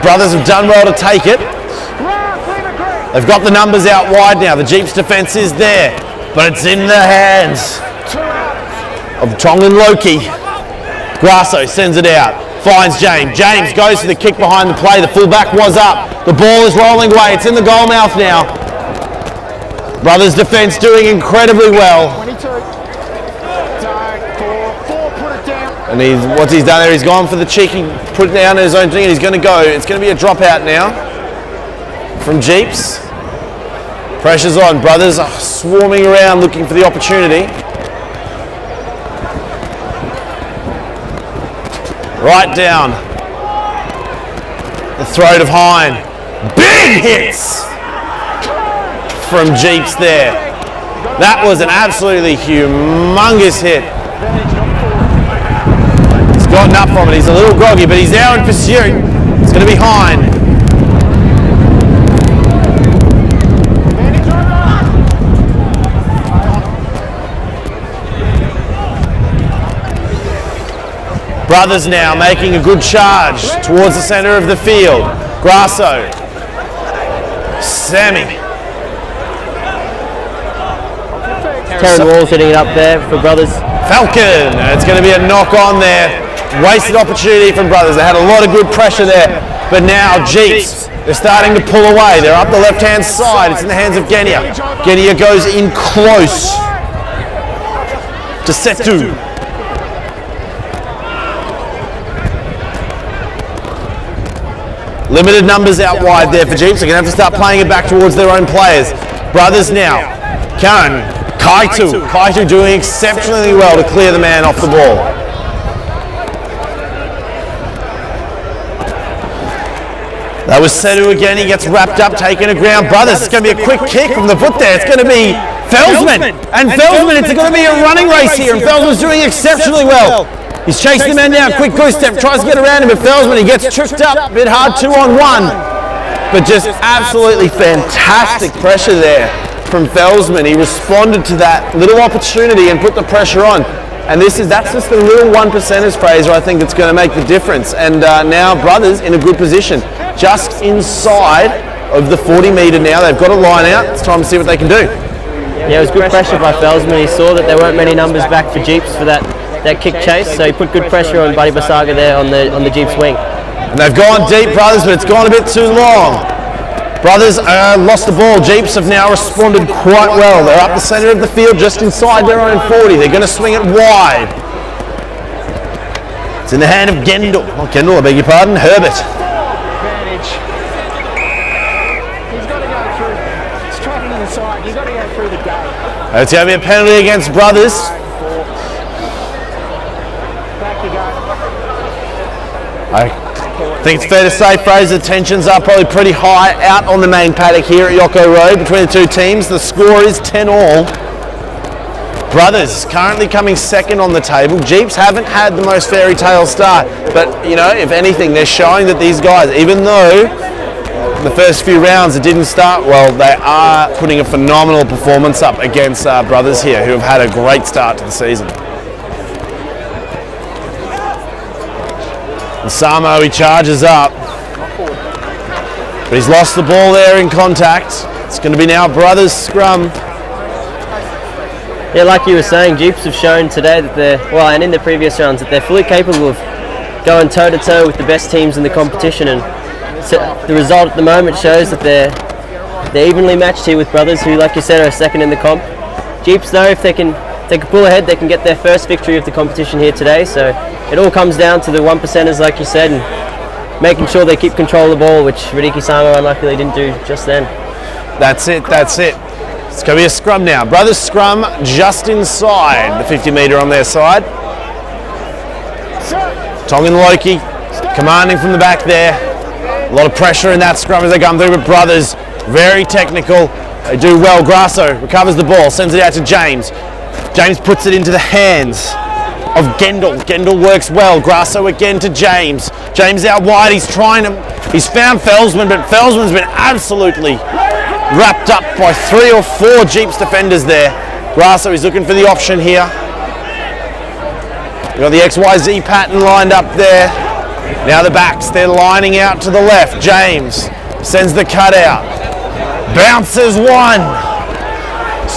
A: Brothers have done well to take it. They've got the numbers out wide now. The Jeeps defence is there, but it's in the hands of Tongan Loki. Grasso sends it out, finds James. James goes for the kick behind the play. The fullback was up. The ball is rolling away. It's in the goal mouth now.
D: Brothers defense doing incredibly well.
C: 22. Four, put it down.
D: And what he's done there, he's gone for the cheeky, put it down in his own thing, and he's going to go. It's going to be a dropout now from Jeeps. Pressure's on. Brothers are swarming around looking for the opportunity. Right down the throat of Hine. Big hits from Jeeps there. That was an absolutely humongous hit. He's gotten up from it. He's a little groggy, but he's now in pursuit. It's going to be Hine. Brothers now making a good charge towards the centre of the field. Grasso. Sammy.
B: Terran Wall's hitting it up there for Brothers.
D: Falcon. It's going to be a knock on there. Wasted opportunity from Brothers. They had a lot of good pressure there. But now Jeeps, they're starting to pull away. They're up the left-hand side. It's in the hands of Genia. Genia goes in close to Setu. Limited numbers out wide there for Jeeps. They're going to have to start playing it back towards their own players. Brothers now. Karen. Kaitu doing exceptionally well to clear the man off the ball. That was Setu again. He gets wrapped up, taken to ground. Brothers, it's going to be a quick kick from the foot there. It's going to be Felsman. And Felsman, it's going to be a running race here. And Felsman's doing exceptionally well. He's chasing the man down, quick goose step, tries to get around him, but Felsman, he gets tripped up, a bit hard 2-on-1. But just absolutely fantastic pressure there from Felsman. He responded to that little opportunity and put the pressure on. And that's just the little 1%ers, Fraser, I think that's going to make the difference. And now Brothers in a good position, just inside of the 40 metre now. They've got a line out. It's time to see what they can do.
B: Yeah, it was good pressure by Felsman. He saw that there weren't many numbers back for Jeeps for that kick chase, so he put good pressure on Buddy Basaga there on the Jeeps wing.
D: And they've gone deep, Brothers, but it's gone a bit too long. Brothers lost the ball. Jeeps have now responded quite well. They're up the centre of the field, just inside their own 40. They're going to swing it wide. It's in the hand of Gendel. Not Gendel, I beg your pardon, Herbert.
C: Advantage. He's got to go through. It's tracking inside. You've got to go through the gate.
D: It's going to be a penalty against Brothers. I think it's fair to say, Fraser, tensions are probably pretty high out on the main paddock here at Yoko Road between the two teams. The score is 10-all. Brothers currently coming second on the table. Jeeps haven't had the most fairy tale start, but you know, if anything, they're showing that these guys, even though the first few rounds it didn't start well, they are putting a phenomenal performance up against Brothers here, who have had a great start to the season. And Samo, he charges up, but he's lost the ball there in contact. It's going to be now Brothers scrum.
B: Yeah, like you were saying, Jeeps have shown today that and in the previous rounds, that they're fully capable of going toe-to-toe with the best teams in the competition, and so the result at the moment shows that they're evenly matched here with Brothers, who, like you said, are second in the comp. Jeeps, though, if they can pull ahead, they can get their first victory of the competition here today. So it all comes down to the 1%ers, like you said, and making sure they keep control of the ball, which Radiki Samo unluckily didn't do just then.
D: That's it. It's going to be a scrum now. Brothers scrum just inside the 50 metre on their side. Tongan Loki commanding from the back there. A lot of pressure in that scrum as they come through, but Brothers very technical. They do well. Grasso recovers the ball, sends it out to James. James puts it into the hands of Gendel. Gendel works well. Grasso again to James. James out wide. He's found Felsman, but Felsman's been absolutely wrapped up by 3 or 4 Jeeps defenders there. Grasso is looking for the option here. We've got the XYZ pattern lined up there. Now the backs, they're lining out to the left. James sends the cut out. Bounces one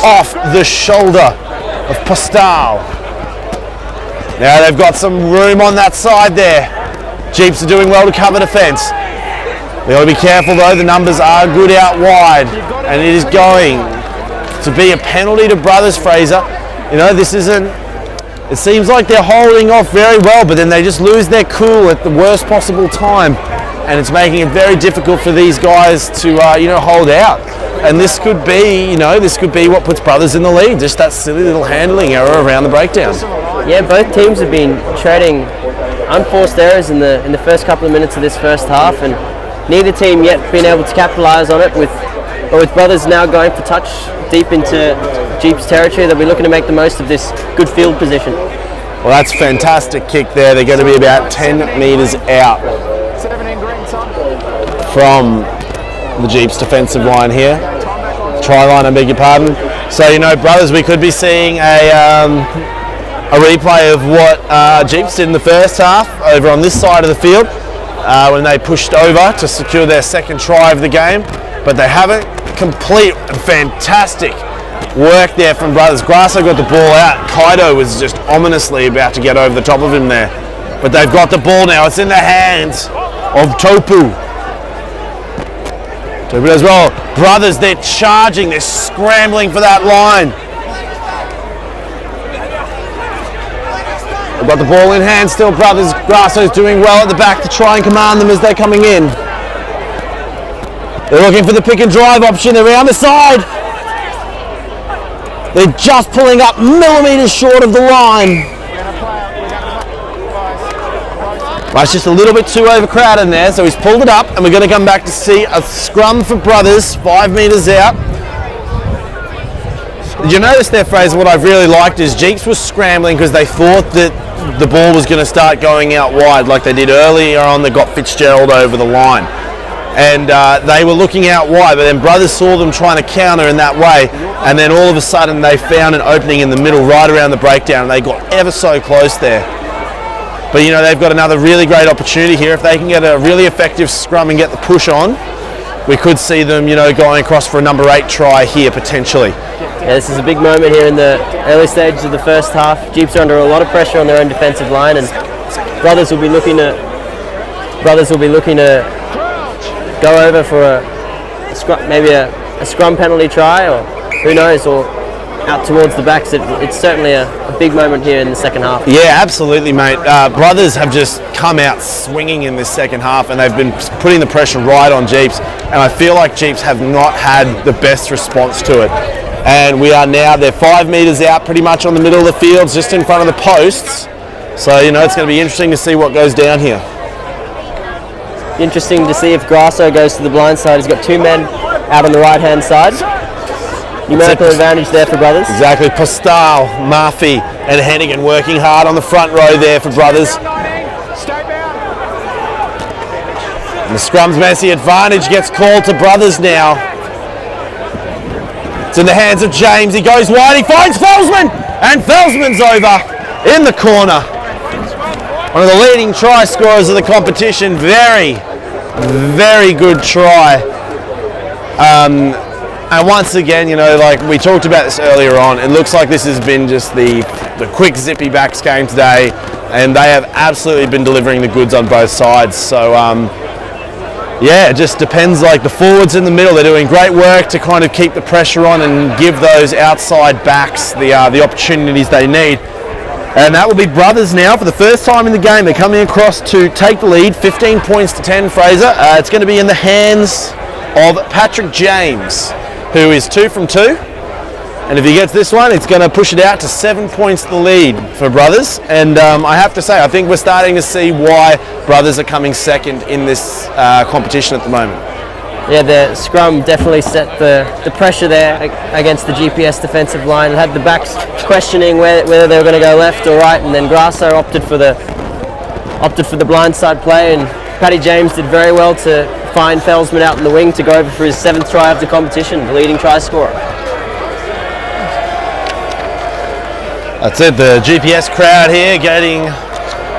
D: off the shoulder of Postal. Now they've got some room on that side there. Jeeps are doing well to cover defence. They've got to be careful though, the numbers are good out wide, and it is going to be a penalty to Brothers, Fraser. You know, this isn't, it seems like they're holding off very well, but then they just lose their cool at the worst possible time. And it's making it very difficult for these guys to, you know, hold out. And this could be, you know, this could be what puts Brothers in the lead, just that silly little handling error around the breakdown.
B: Yeah, both teams have been trading unforced errors in the first couple of minutes of this first half, and neither team yet been able to capitalise on it. With Brothers now going for touch deep into Jeep's territory, they'll be looking to make the most of this good field position.
D: Well, that's a fantastic kick there. They're going to be about 10 metres out from the Jeeps defensive line here. Try line, I beg your pardon. So, you know, Brothers, we could be seeing a replay of what Jeeps did in the first half over on this side of the field when they pushed over to secure their second try of the game, but they haven't. Complete fantastic work there from Brothers. Grasso got the ball out. Kaido was just ominously about to get over the top of him there, but they've got the ball now. It's in the hands of Topu. Topu as well. Brothers, they're charging, they're scrambling for that line. They've got the ball in hand still, Brothers. Grasso's doing well at the back to try and command them as they're coming in. They're looking for the pick and drive option. They're around the side. They're just pulling up millimetres short of the line. Well, it's just a little bit too overcrowded in there, so he's pulled it up, and we're going to come back to see a scrum for Brothers, 5 metres out. Did you notice there, Fraser, what I've really liked is Jeeps was scrambling because they thought that the ball was going to start going out wide like they did earlier on. They got Fitzgerald over the line. And they were looking out wide, but then Brothers saw them trying to counter in that way, and then all of a sudden they found an opening in the middle right around the breakdown, and they got ever so close there. But you know, they've got another really great opportunity here. If they can get a really effective scrum and get the push on, we could see them, you know, going across for a number 8 try here potentially.
B: Yeah, this is a big moment here in the early stages of the first half. Jeeps are under a lot of pressure on their own defensive line, and Brothers will be looking to go over for a scrum, maybe a scrum penalty try, or who knows, or out towards the backs. It's certainly a big moment here in the second half.
D: Yeah, absolutely, mate. Brothers have just come out swinging in this second half, and they've been putting the pressure right on Jeeps, and I feel like Jeeps have not had the best response to it. And we are now, they're 5 metres out pretty much on the middle of the field, just in front of the posts. So, you know, it's going to be interesting to see what goes down here.
B: Interesting to see if Grasso goes to the blind side. He's got 2 men out on the right-hand side. Numerical advantage there for Brothers.
D: Exactly. Postal, Murphy and Hennigan working hard on the front row there for Brothers. And the scrum's messy advantage gets called to Brothers now. It's in the hands of James. He goes wide. He finds Felsman. And Felsman's over in the corner. One of the leading try scorers of the competition. Very, very good try. And once again, you know, like we talked about this earlier on, it looks like this has been just the quick zippy backs game today, and they have absolutely been delivering the goods on both sides. So yeah, it just depends. Like the forwards in the middle, they're doing great work to kind of keep the pressure on and give those outside backs the opportunities they need. And that will be Brothers now for the first time in the game. They're coming across to take the lead, 15 points to 10, Fraser. It's going to be in the hands of Patrick James, who is 2 from 2. And if he gets this one, it's going to push it out to 7 points to the lead for Brothers. And I have to say, I think we're starting to see why Brothers are coming second in this competition at the moment.
B: Yeah, the scrum definitely set the pressure there against the GPS defensive line. It had the backs questioning whether they were going to go left or right, and then Grasso opted for the blindside play, and Paddy James did very well to find Felsman out in the wing to go over for his 7th try of the competition, the leading try scorer.
D: That's it, the GPS crowd here getting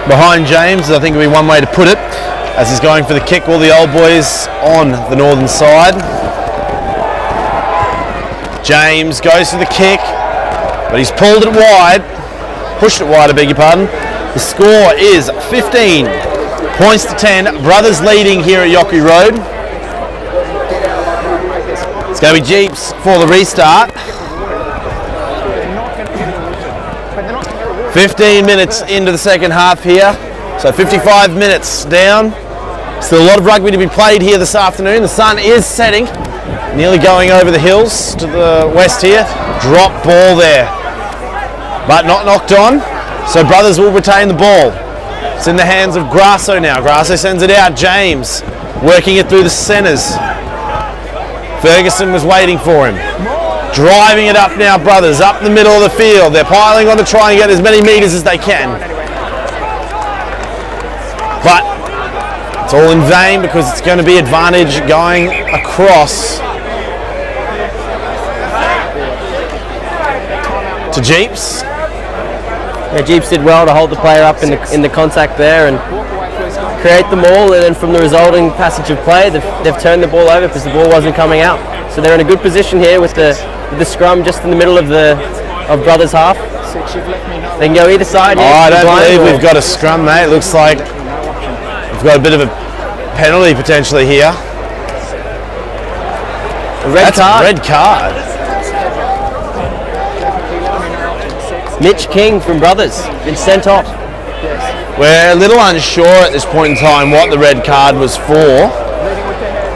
D: behind James, I think would be one way to put it, as he's going for the kick. All the old boys on the northern side. James goes for the kick, but he's pulled it wide, pushed it wide, I beg your pardon. The score is 15 points to 10, Brothers leading here at Yockery Road. It's going to be Jeeps for the restart. 15 minutes into the second half here, so 55 minutes down. Still a lot of rugby to be played here this afternoon. The sun is setting, nearly going over the hills to the west here. Drop ball there, but not knocked on, so Brothers will retain the ball. It's in the hands of Grasso now. Grasso sends it out. James working it through the centres. Ferguson was waiting for him. Driving it up now, Brothers, up the middle of the field. They're piling on to try and get as many metres as they can. But it's all in vain because it's going to be advantage going across to Jeeps.
B: Yeah, Jeeps did well to hold the player up in the contact there and create the maul, and then from the resulting passage of play, they've turned the ball over because the ball wasn't coming out. So they're in a good position here with the scrum just in the middle of Brothers half. They can go either side.
D: Oh, I don't believe we've got a scrum, mate. It looks like we've got a bit of a penalty potentially here.
B: A red card.
D: Red card.
B: Mitch King from Brothers been sent off.
D: We're a little unsure at this point in time what the red card was for,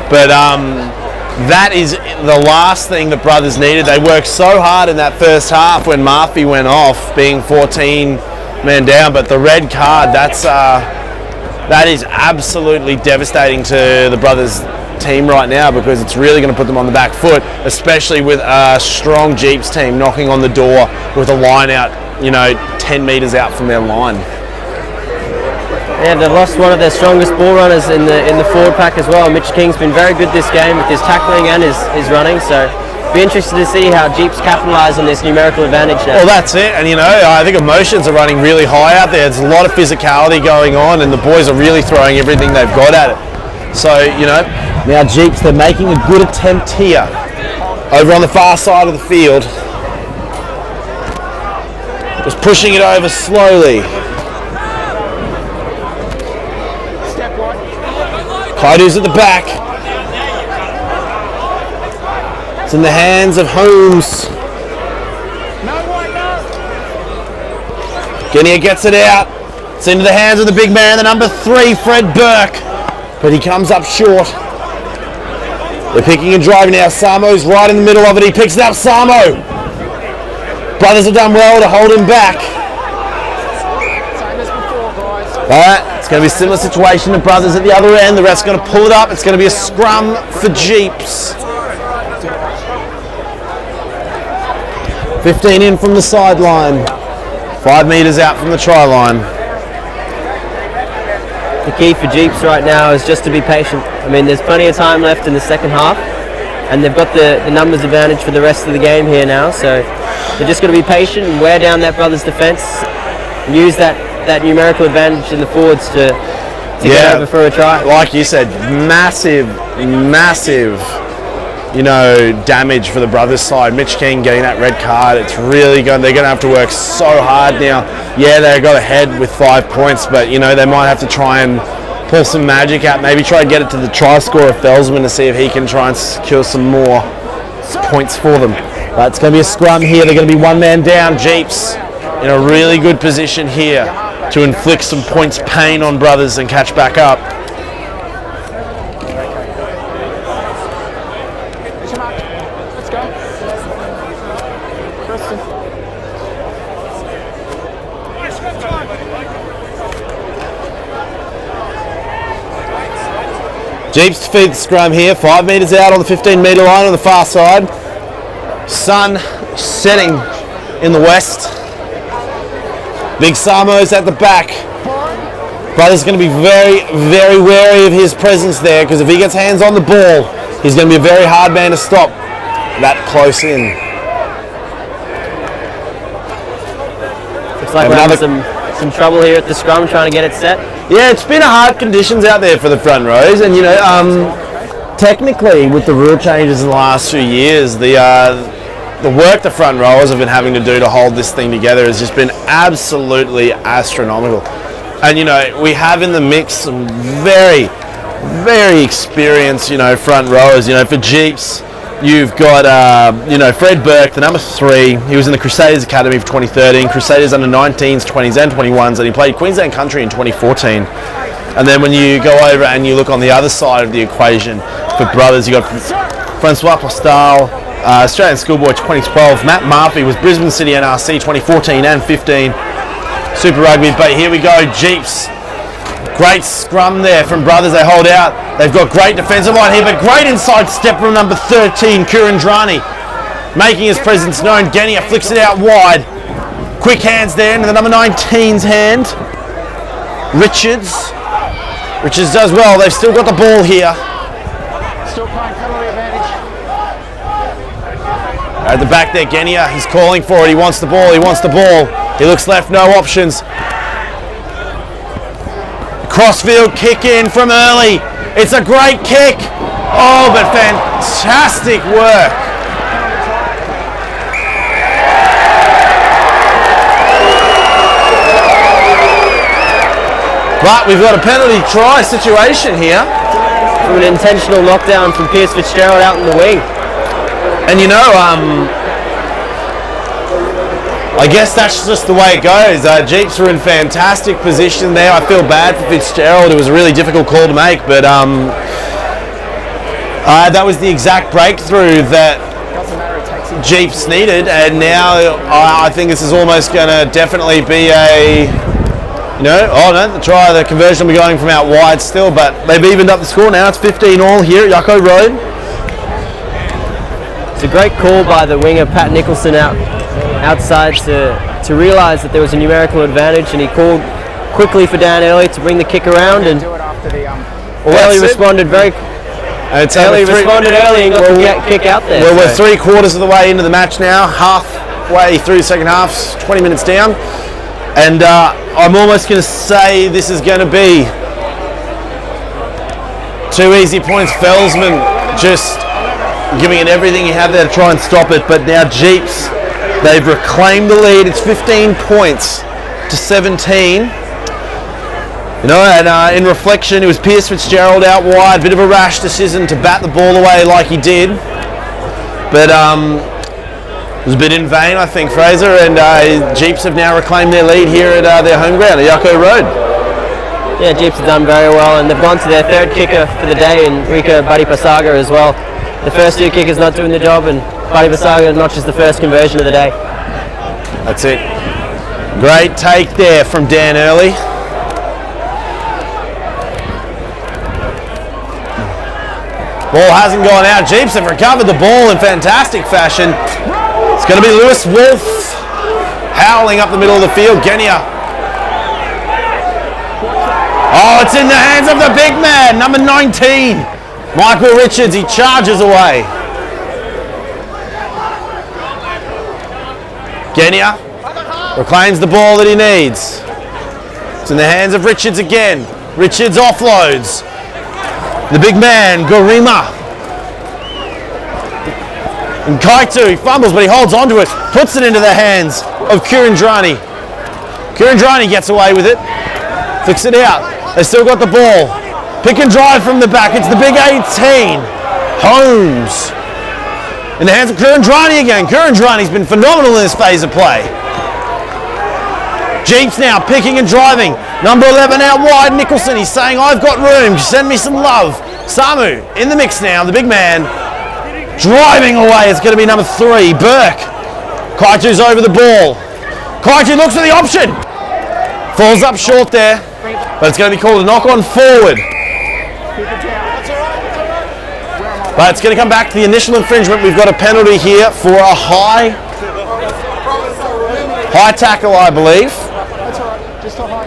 D: but that is the last thing that Brothers needed. They worked so hard in that first half when Murphy went off, being 14 men down, but the red card, that is absolutely devastating to the Brothers team right now because it's really going to put them on the back foot, especially with a strong Jeeps team knocking on the door with a line out, 10 metres out from their line.
B: And they lost one of their strongest ball runners in the forward pack as well. Mitch King's been very good this game with his tackling and his running, so be interested to see how Jeeps capitalise on this numerical advantage now.
D: Well, that's it, and I think emotions are running really high out there. There's a lot of physicality going on, and the boys are really throwing everything they've got at it. So, now Jeeps, they're making a good attempt here, over on the far side of the field. Just pushing it over slowly. Kaidu's at the back. It's in the hands of Holmes. Guinea gets it out. It's into the hands of the big man, the number 3, Fred Burke. But he comes up short. They're picking and driving now. Samo's right in the middle of it. He picks it up. Samo. Brothers have done well to hold him back. Alright, it's going to be a similar situation to Brothers at the other end. The ref's going to pull it up. It's going to be a scrum for Jeeps. 15 in from the sideline. 5 metres out from the try line.
B: The key for Jeeps right now is just to be patient. I mean, there's plenty of time left in the second half, and they've got the numbers advantage for the rest of the game here now, so they're just going to be patient and wear down that Brothers defence and use that numerical advantage in the forwards to get over for a try.
D: Like you said, massive damage for the Brothers side. Mitch King getting that red card. It's really they're going to have to work so hard now. Yeah, they got ahead with 5 points, but they might have to try and pull some magic out. Maybe try and get it to the try scorer Felsman to see if he can try and secure some more points for them. But it's going to be a scrum here. They're going to be 1 man down. Jeeps in a really good position here to inflict some points pain on Brothers and catch back up.
C: Let's go. Kristen.
D: Jeeps to feed the scrum here. 5 metres out on the 15 metre line on the far side. Sun setting in the west. Big Samo's at the back. Brothers going to be very, very wary of his presence there because if he gets hands on the ball, he's going to be a very hard man to stop that close in.
B: Looks like we're having some trouble here at the scrum trying to get it set.
D: Yeah, it's been hard conditions out there for the front rows, and technically with the rule changes in the last few years, the work the front rowers have been having to do to hold this thing together has just been absolutely astronomical. And we have in the mix some very, very experienced front rowers. For Jeeps,
A: you've got, Fred Burke, the number 3. He was in the Crusaders Academy for 2013, Crusaders under 19s, 20s and 21s, and he played Queensland Country in 2014. And then when you go over and you look on the other side of the equation for brothers, you got Francois Postal, Australian Schoolboy 2012. Matt Murphy was Brisbane City NRC 2014 and 15. Super Rugby, but here we go, Jeeps. Great scrum there from brothers, they hold out. They've got great defensive line here, but great inside step from number 13, Kurandrani, making his presence known. Genia flicks it out wide. Quick hands there into the number 19's hand. Richards does well, they've still got the ball here.
C: Still playing penalty advantage.
A: At the back there, Genia, he's calling for it, he wants the ball. He looks left, no options. Crossfield kick in from early. It's a great kick. Oh, but fantastic work. But we've got a penalty try situation here.
B: From an intentional knockdown from Pierce Fitzgerald out in the wing.
A: And I guess that's just the way it goes. Jeeps are in fantastic position there. I feel bad for Fitzgerald. It was a really difficult call to make, but that was the exact breakthrough that Jeeps needed, and now I think this is almost going to definitely be a, the conversion will be going from out wide still, but they've evened up the score now. It's 15-all here at Yucko Road.
B: It's a great call by the winger Pat Nicholson outside to realise that there was a numerical advantage, and he called quickly for Dan Early to bring the kick around, and Early responded early and got the kick out there.
A: Well, we're 3/4 of the way into the match now, halfway through the second half, 20 minutes down, and I'm almost going to say this is going to be 2 easy points. Felsman just giving it everything he had there to try and stop it, but now Jeeps, they've reclaimed the lead. It's 15 points to 17. And in reflection, it was Pierce Fitzgerald out wide. Bit of a rash decision to bat the ball away like he did. But it was a bit in vain, I think, Fraser. And Jeeps have now reclaimed their lead here at their home ground at Yucko Road.
B: Yeah, Jeeps have done very well, and they've gone to their third kicker for the day, and Rika Buddy Pasaga as well. The first 2 kickers not doing the job, and Buddy Pasaga notches the first conversion of the day.
A: That's it. Great take there from Dan Early. Ball hasn't gone out. Jeeps have recovered the ball in fantastic fashion. It's going to be Lewis Wolf howling up the middle of the field. Genia. Oh, it's in the hands of the big man, number 19. Michael Richards, he charges away. Genia reclaims the ball that he needs. It's in the hands of Richards again. Richards offloads. The big man, Gorima. And Kaitu, he fumbles, but he holds onto it, puts it into the hands of Kurandrani. Kurandrani gets away with it, flicks it out. They still got the ball. Pick and drive from the back. It's the big 18. Holmes. In the hands of Kurandrani again. Kurandrani's been phenomenal in this phase of play. Jeeps now picking and driving. Number 11 out wide, Nicholson. He's saying, I've got room. Send me some love. Samu in the mix now. The big man driving away. It's going to be number 3, Burke. Kaitu's over the ball. Kaitu looks for the option. Falls up short there. But it's going to be called a knock on forward. But it's going to come back to the initial infringement. We've got a penalty here for a high tackle, I believe.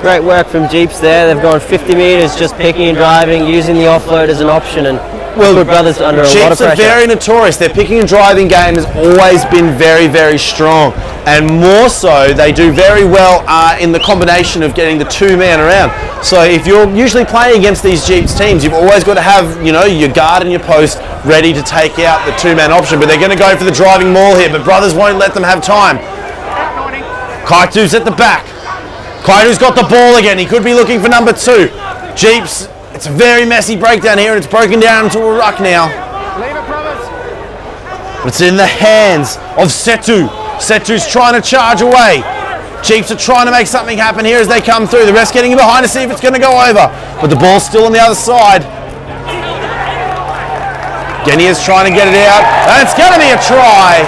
B: Great work from Jeeps there. They've gone 50 metres just picking and driving, using the offload as an option, and put brothers under a lot of
A: Jeeps
B: pressure.
A: are very notorious. Their picking and driving game has always been very, very strong. And more so, they do very well in the combination of getting the 2-man around. So if you're usually playing against these Jeeps teams, you've always got to have, your guard and your post ready to take out the 2-man option. But they're going to go for the driving maul here, but brothers won't let them have time. Kaitu's at the back. Kaitu's got the ball again. He could be looking for number 2. Jeeps, it's a very messy breakdown here, and it's broken down into a ruck now.
D: It's in the hands of Setu. Setu's trying to charge away. Chiefs are trying to make something happen here as they come through. The rest getting in behind to see if it's going to go over. But the ball's still on the other side. Genia's trying to get it out. And it's going to be a try.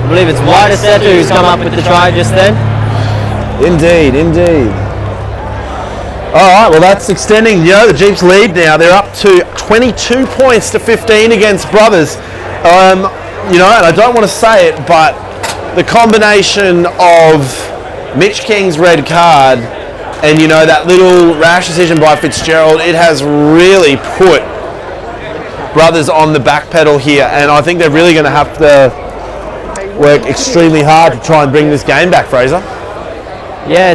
B: I believe it's Setu who's come up with the try just then.
A: Indeed, indeed. All right, well that's extending, the Jeeps lead now. They're up to 22 points to 15 against Brothers. And I don't want to say it, but the combination of Mitch King's red card and, that little rash decision by Fitzgerald, it has really put Brothers on the back pedal here. And I think they're really going to have to work extremely hard to try and bring this game back, Fraser.
B: Yeah,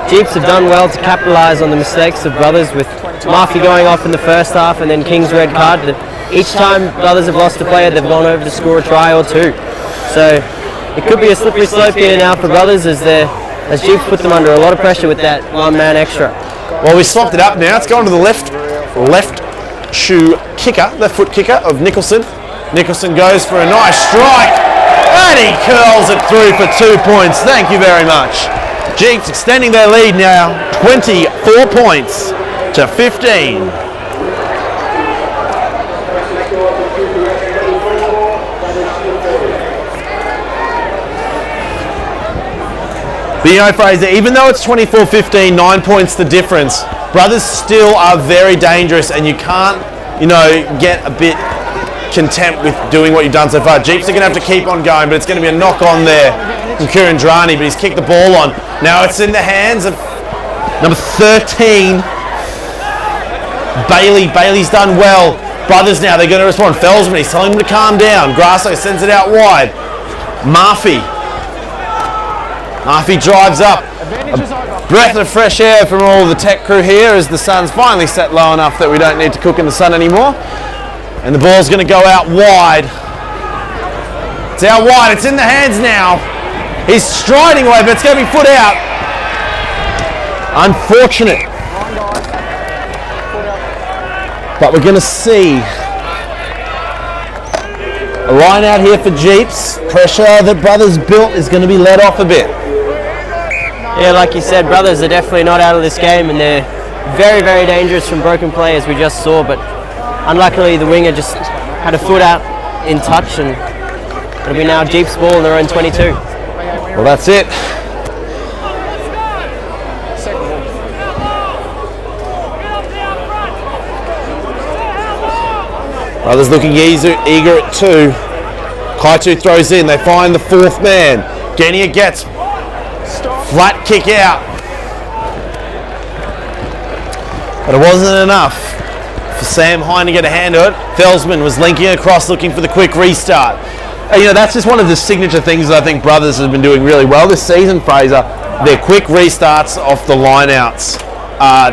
B: Jeeps have done well to capitalise on the mistakes of Brothers, with Murphy going off in the first half and then King's red card. Each time Brothers have lost a player, they've gone over to score a try or two. So it could be a slippery slope here now for Brothers as Jeeps put them under a lot of pressure with that one man extra.
D: Well, we swapped it up now. It's gone to the left shoe kicker, left foot kicker of Nicholson. Nicholson goes for a nice strike and he curls it through for 2 points. Thank you very much. Jeeps extending their lead now, 24 points to 15. But Fraser, even though it's 24-15, 9 points the difference, Brothers still are very dangerous and you can't, get a bit content with doing what you've done so far. Jeeps are going to have to keep on going, but it's going to be a knock on there from Kurandrani, but he's kicked the ball on. Now it's in the hands of number 13, Bailey. Bailey's done well. Brothers now, they're going to respond. Felsman, he's telling them to calm down. Grasso sends it out wide. Murphy drives up. A breath of fresh air from all the tech crew here as the sun's finally set low enough that we don't need to cook in the sun anymore. And the ball's going to go out wide. It's out wide. It's in the hands now. He's striding away, but it's going to be put out. Unfortunate. But we're going to see a line out here for Jeeps. Pressure that Brothers built is going to be let off a bit.
B: Yeah, like you said, Brothers are definitely not out of this game and they're very, very dangerous from broken play as we just saw, but unluckily the winger just had a foot out in touch and it'll be now Jeeps ball in their own 22.
A: Well, that's it. Brothers looking eager at 2. Kaitu throws in. They find the 4th man. Genia gets flat kick out. But it wasn't enough for Sam Hine to get a hand to it. Felsman was linking across looking for the quick restart. That's just one of the signature things that I think Brothers has been doing really well this season, Fraser. Their quick restarts off the lineouts.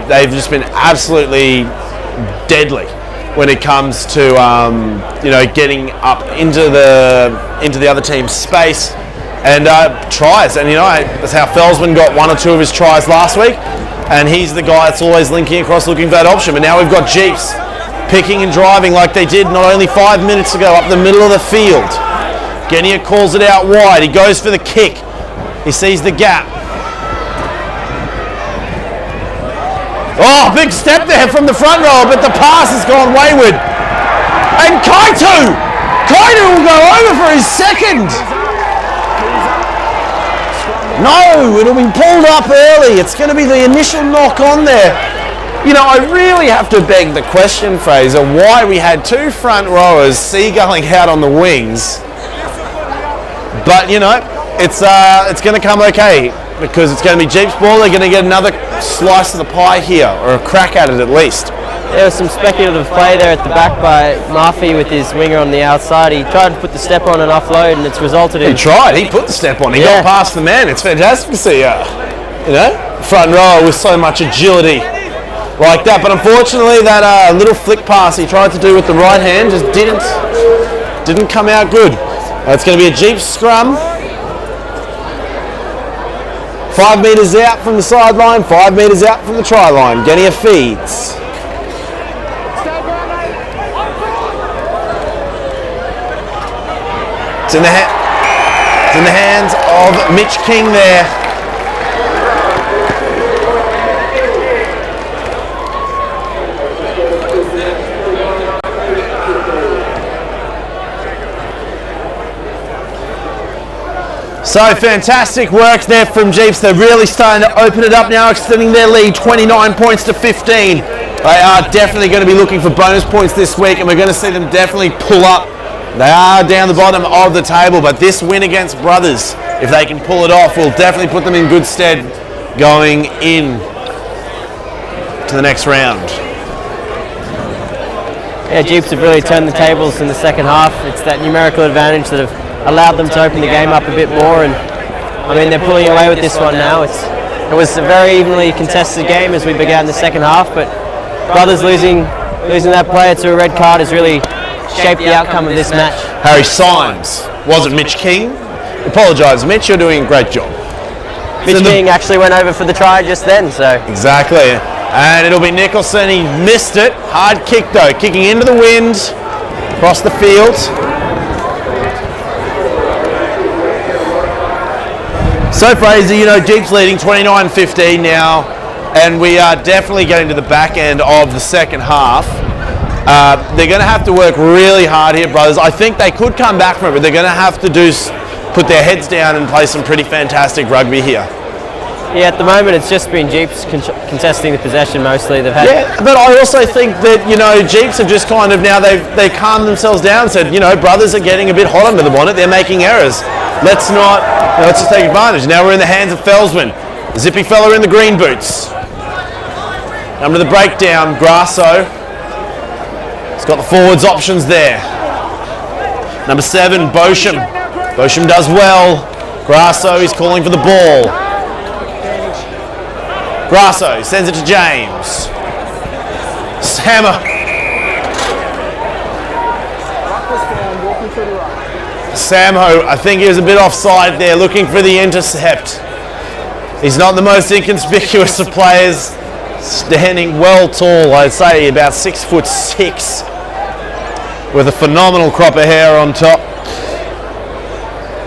A: They've just been absolutely deadly when it comes to getting up into the other team's space and tries. And that's how Felsman got 1 or 2 of his tries last week. And he's the guy that's always linking across looking for that option. But now we've got Jeeps picking and driving like they did not only 5 minutes ago up the middle of the field. Genia calls it out wide. He goes for the kick. He sees the gap. Oh, big step there from the front row, but the pass has gone wayward. And Kaitu will go over for his second. No, it'll be pulled up early. It's going to be the initial knock on there. I really have to beg the question, Fraser, why we had 2 front rowers seagulling out on the wings. But, it's going to come okay because it's going to be Jeeps ball. They're going to get another slice of the pie here, or a crack at it at least.
B: There was some speculative play there at the back by Murphy with his winger on the outside. He tried to put the step on and offload, and it's resulted in...
D: He put the step on. He got past the man. It's fantastic to see, front row with so much agility like that. But unfortunately, that little flick pass he tried to do with the right hand just didn't come out good. It's going to be a Jeep scrum. 5 metres out from the sideline, 5 metres out from the try line. Genia feeds. It's in the hands of Mitch King there. So fantastic work there from Jeeps. They're really starting to open it up now, extending their lead 29 points to 15. They are definitely going to be looking for bonus points this week, and we're going to see them definitely pull up. They are down the bottom of the table, but this win against Brothers, if they can pull it off, will definitely put them in good stead going in to the next round.
B: Yeah, Jeeps have really turned the tables in the second half. It's that numerical advantage that have allowed them to open the game up a bit more, and I mean they're pulling away with this one now. It was a very evenly contested game as we began the second half, but Brothers losing that player to a red card has really shaped the outcome of this match.
D: Harry Symes, wasn't Mitch King. Apologise, Mitch, you're doing a great job.
B: Mitch King actually went over for the try just then, so.
D: Exactly, and it'll be Nicholson. He missed it. Hard kick though, kicking into the wind, across the field. So Fraser, you know, Jeep's leading 29-15 now, and we are definitely getting to the back end of the second half. They're going to have to work really hard here, Brothers. I think they could come back from it, but they're going to have to put their heads down and play some pretty fantastic rugby here.
B: Yeah, at the moment it's just been Jeeps contesting the possession mostly. They've had.
D: Yeah, but I also think that, you know, Jeeps have just kind of now they calmed themselves down and said, you know, Brothers are getting a bit hot under the bonnet. They're making errors. Let's just take advantage. Now we're in the hands of Felsman. Zippy fella in the green boots. Number of the breakdown, Grasso. He's got the forwards options there. Number 7, Bosham. Bosham does well. Grasso is calling for the ball. Grasso sends it to James. Sammo. Samho, I think he was a bit offside there, looking for the intercept. He's not the most inconspicuous of players, standing well tall, I'd say about 6'6", with a phenomenal crop of hair on top.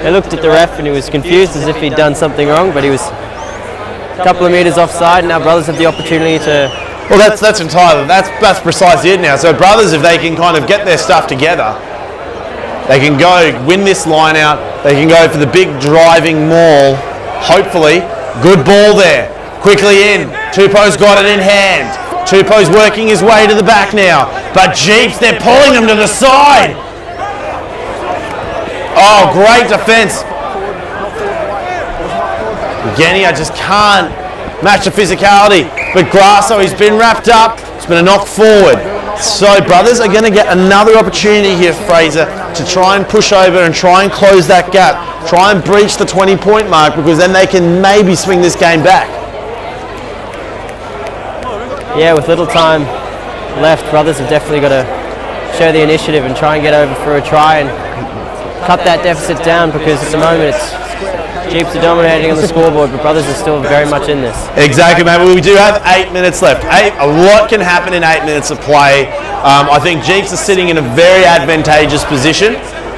B: I looked at the ref and he was confused as if he'd done something wrong, but he was a couple of metres offside, and our Brothers have the opportunity to...
D: Well, that's entirely, that's precisely it now. So Brothers, if they can kind of get their stuff together, they can go win this line out. They can go for the big driving maul. Hopefully, good ball there. Quickly in. Tupou's got it in hand. Tupou's working his way to the back now. But Jeeps, they're pulling them to the side. Oh, great defence. Genia just can't match the physicality. But Grasso, he's been wrapped up. It's been a knock forward. So Brothers are going to get another opportunity here, Fraser, to try and push over and try and close that gap. Try and breach the 20-point mark, because then they can maybe swing this game back.
B: Yeah, with little time left, Brothers have definitely got to show the initiative and try and get over for a try and cut that deficit down, because at the moment it's Jeeps are dominating on the scoreboard, but Brothers are still very much in this.
D: Exactly, mate. Well, we do have 8 minutes left. A lot can happen in 8 minutes of play. I think Jeeps are sitting in a very advantageous position,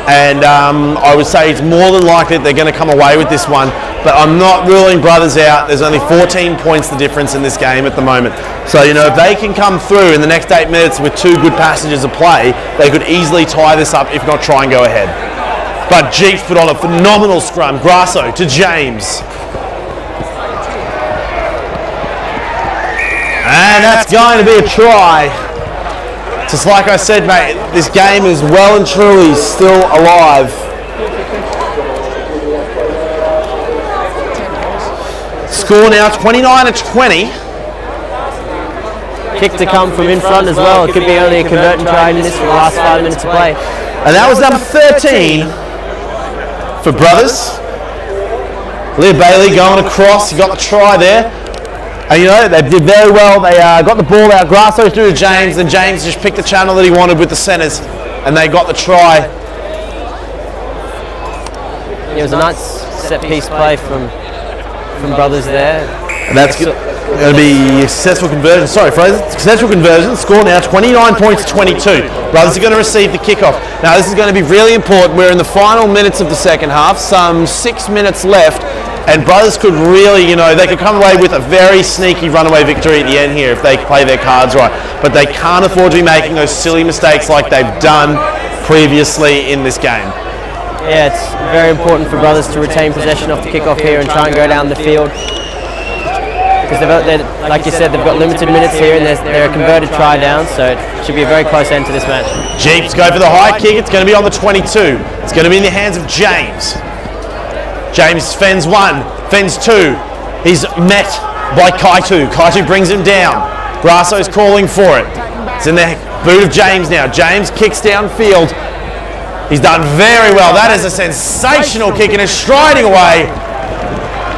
D: and I would say it's more than likely that they're going to come away with this one. But I'm not ruling Brothers out. There's only 14 points the difference in this game at the moment. So, you know, if they can come through in the next 8 minutes with 2 good passages of play, they could easily tie this up, if not try and go ahead. But Jeeps put on a phenomenal scrum. Grasso to James. And that's going to be a try. Just like I said, mate, this game is well and truly still alive. Score now 29-20.
B: Kick to come from in front as well. It could be only a convert and try in this for the last 5 minutes of play.
D: And that was number 13 for Brothers. Leah Bailey going across. He got the try there. And you know, they did very well. They got the ball out. Grasso through to James, and James just picked the channel that he wanted with the centres, and they got the try.
B: It was a nice set piece play from from Brothers there.
D: And that's going to be successful conversion. Sorry, Fraser. Successful conversion. Score now 29 points to 22. Brothers are going to receive the kickoff. Now this is going to be really important. We're in the final minutes of the second half. Some 6 minutes left. And Brothers could really, they could come away with a very sneaky runaway victory at the end here if they play their cards right. But they can't afford to be making those silly mistakes like they've done previously in this game.
B: Yeah, it's very important for Brothers to retain possession of the kickoff here and try and go down the field. Because like you said, they've got limited minutes here and they're a converted try down, so it should be a very close end to this match.
D: Jeeps go for the high kick. It's going to be on the 22. It's going to be in the hands of James. James fends one, fends two. He's met by Kaitu. Kaitu brings him down. Grasso's calling for it. It's in the boot of James now. James kicks downfield. He's done very well. That is a sensational kick and is striding away.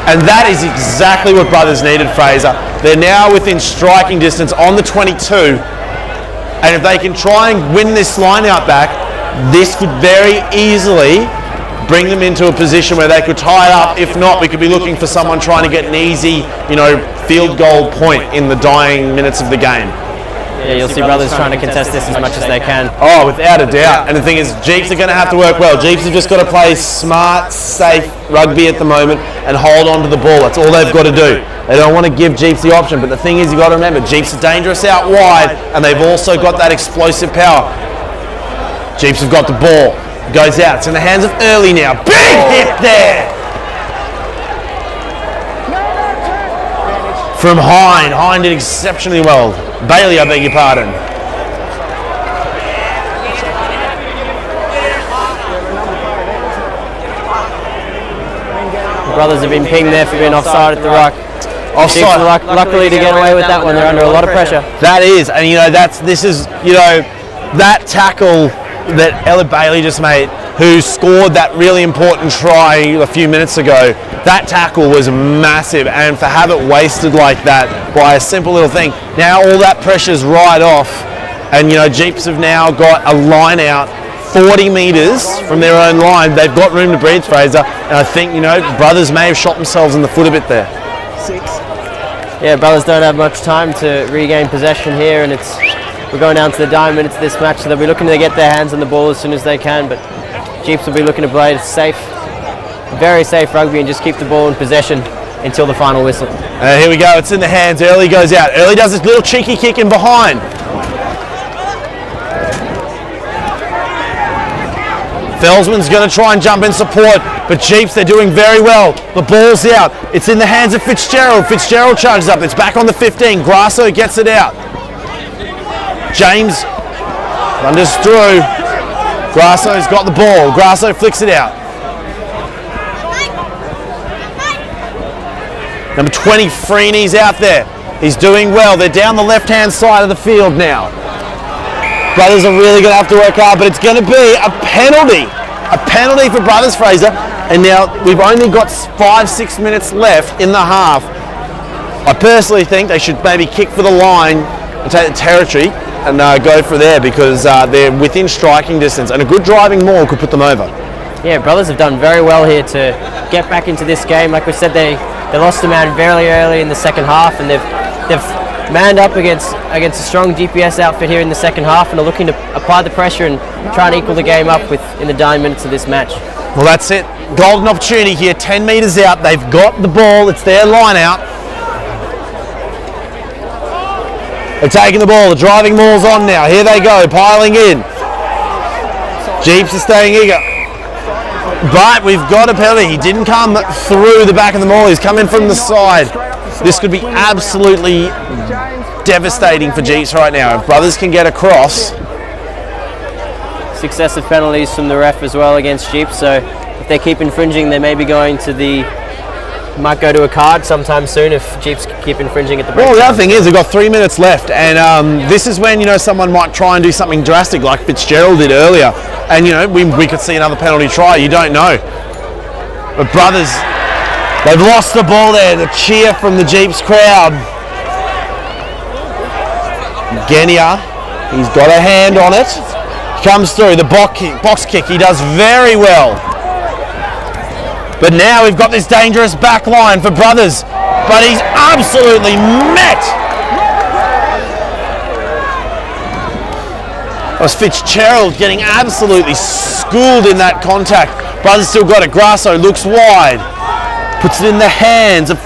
D: And that is exactly what Brothers needed, Fraser. They're now within striking distance on the 22. And if they can try and win this line out back, this could very easily bring them into a position where they could tie it up. If not, we could be looking for someone trying to get an easy, field goal point in the dying minutes of the game.
B: Yeah, you'll see Brothers trying to contest this as much as they can.
D: Oh, without a doubt. And the thing is, Jeeps are going to have to work well. Jeeps have just got to play smart, safe rugby at the moment and hold on to the ball. That's all they've got to do. They don't want to give Jeeps the option. But the thing is, you've got to remember, Jeeps are dangerous out wide and they've also got that explosive power. Jeeps have got the ball. Goes out. It's in the hands of Early now. Big hit there! From Hine. Hine did exceptionally well. Bailey, I beg your pardon.
B: Brothers have been pinged there for being offside at the ruck.
D: Offside.
B: Luckily to get away with that one, they're under a lot of pressure.
D: That is, and that tackle that Ella Bailey just made, who scored that really important try a few minutes ago, that tackle was massive, and to have it wasted like that by a simple little thing, now all that pressure's right off, and Jeeps have now got a line out 40 metres from their own line. They've got room to breathe, Fraser, and I think Brothers may have shot themselves in the foot a bit there.
B: Yeah, Brothers don't have much time to regain possession here, and we're going down to the dying minutes of this match, so they'll be looking to get their hands on the ball as soon as they can, but Jeeps will be looking to play safe, very safe rugby and just keep the ball in possession until the final whistle.
D: Here we go, it's in the hands. Early goes out. Early does this little cheeky kick in behind. Felsman's going to try and jump in support, but Jeeps, they're doing very well. The ball's out. It's in the hands of Fitzgerald. Fitzgerald charges up. It's back on the 15. Grasso gets it out. James wanders through. Grasso's got the ball. Grasso flicks it out. Number 20, Freeney's out there. He's doing well. They're down the left-hand side of the field now. Brothers are really going to have to work hard, but it's going to be a penalty. A penalty for Brothers, Fraser. And now we've only got 5-6 minutes left in the half. I personally think they should maybe kick for the line and take the territory and go for there, because they're within striking distance, and a good driving maul could put them over.
B: Yeah, Brothers have done very well here to get back into this game. Like we said, they lost a man very early in the second half, and they've manned up against a strong GPS outfit here in the second half, and are looking to apply the pressure and try and equal the game up in the dying minutes of this match.
D: Well, that's it. Golden opportunity here. 10 metres out. They've got the ball. It's their line out. They're taking the ball. The driving maul's on now. Here they go, piling in. Jeeps are staying eager. But we've got a penalty. He didn't come through the back of the maul. He's coming from the side. This could be absolutely devastating for Jeeps right now. If Brothers can get across.
B: Successive penalties from the ref as well against Jeeps. So if they keep infringing, they may be going to might go to a card sometime soon if Jeeps keep infringing at the break.
D: Well, the other thing is we've got 3 minutes left, and this is when someone might try and do something drastic like Fitzgerald did earlier, and we could see another penalty try. You don't know. But Brothers, they've lost the ball there. The cheer from the Jeeps crowd. Genia, he's got a hand on it. Comes through the box kick. He does very well. But now we've got this dangerous back line for Brothers. But he's absolutely met. That was Fitzgerald getting absolutely schooled in that contact. Brothers still got it. Grasso looks wide. Puts it in the hands of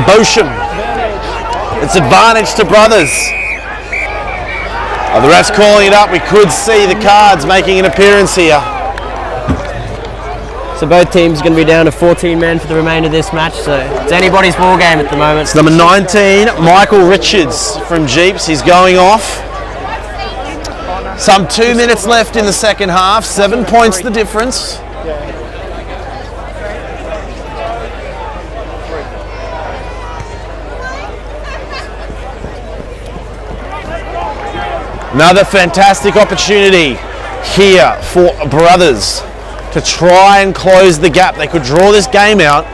D: Bosham. It's advantage to Brothers. Oh, the ref's calling it up. We could see the cards making an appearance here.
B: So both teams are going to be down to 14 men for the remainder of this match. So it's anybody's ball game at the moment.
D: It's number 19, Michael Richards from Jeeps. He's going off. Some 2 minutes left in the second half. 7 points the difference. Another fantastic opportunity here for Brothers to try and close the gap. They could draw this game out.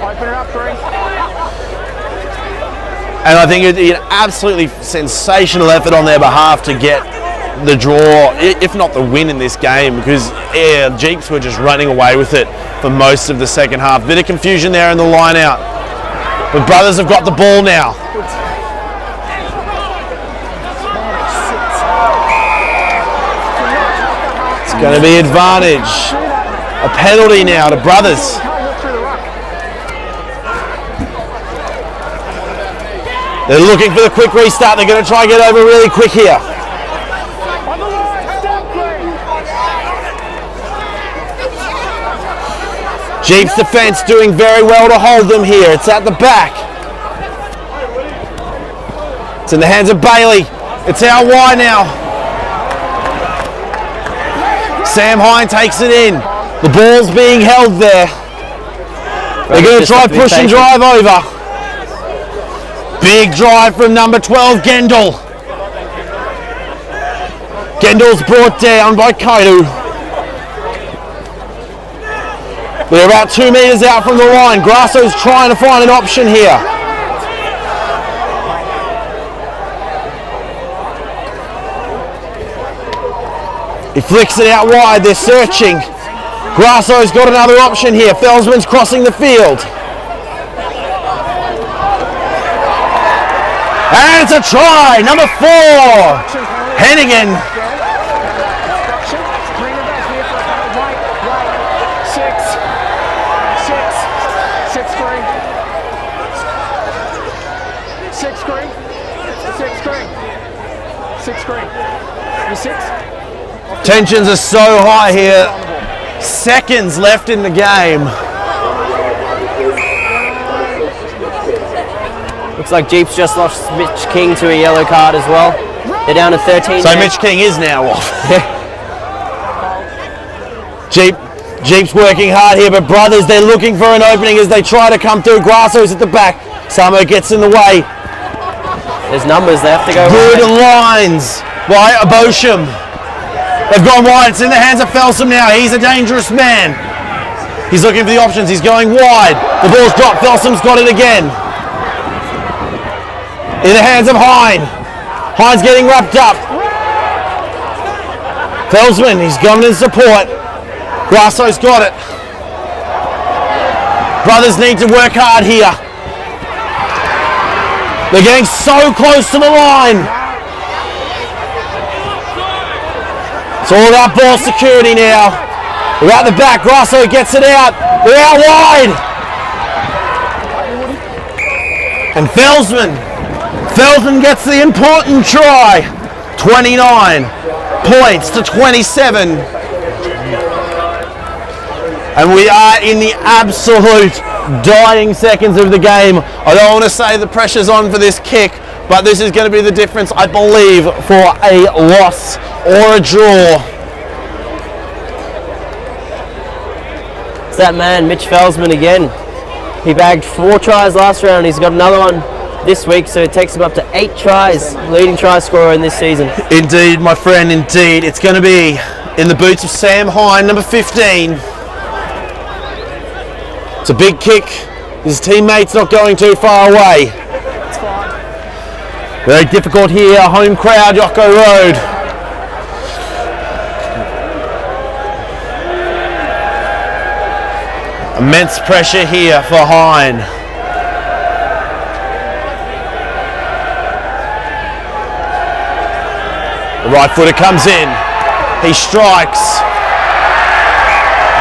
C: Open it up, Green.
D: And I think it'd be an absolutely sensational effort on their behalf to get the draw, if not the win in this game, because Jeeps were just running away with it for most of the second half. Bit of confusion there in the line out. But Brothers have got the ball now. Going to be advantage. A penalty now to Brothers. They're looking for the quick restart. They're going to try and get over really quick here. Jeeps defense doing very well to hold them here. It's at the back. It's in the hands of Bailey. It's out wide now. Sam Hine takes it in. The ball's being held there. They're going to try push and drive over. Big drive from number 12, Gendel. Gendel's brought down by Kaidu. They're about 2 meters out from the line. Grasso's trying to find an option here. He flicks it out wide, they're searching. Grasso's got another option here. Felsman's crossing the field. And it's a try, number 4. Hennigan.
C: Bring it back here for right. 6 Green. 6 Green. 6 Green. 6 Green. You 6?
D: Tensions are so high here. Seconds left in the game.
B: Looks like Jeeps just lost Mitch King to a yellow card as well. They're down to 13.
D: So Mitch King is now off. Jeeps working hard here, but Brothers, they're looking for an opening as they try to come through. Grasso's at the back. Samo gets in the way.
B: There's numbers, they have to go
D: Good
B: wide.
D: lines by Bosham. They've gone wide. It's in the hands of Felsom now. He's a dangerous man. He's looking for the options. He's going wide. The ball's dropped. Felsom's got it again. In the hands of Hine. Hine's getting wrapped up. Felsman, he's coming in support. Grasso's got it. Brothers need to work hard here. They're getting so close to the line. It's all about ball security now. They're at the back. Grasso gets it out. They're out wide. And Felsman gets the important try. 29 points to 27. And we are in the absolute dying seconds of the game. I don't want to say the pressure's on for this kick, but this is going to be the difference, I believe, for a loss or a draw.
B: It's that man, Mitch Felsman again. He bagged 4 tries last round. He's got another one this week, so it takes him up to 8 tries. Leading try scorer in this season.
D: Indeed, my friend, indeed. It's going to be in the boots of Sam Hine, number 15. It's a big kick. His teammate's not going too far away. Very difficult here, home crowd, Yocko Road. Immense pressure here for Hine. The right footer comes in. He strikes.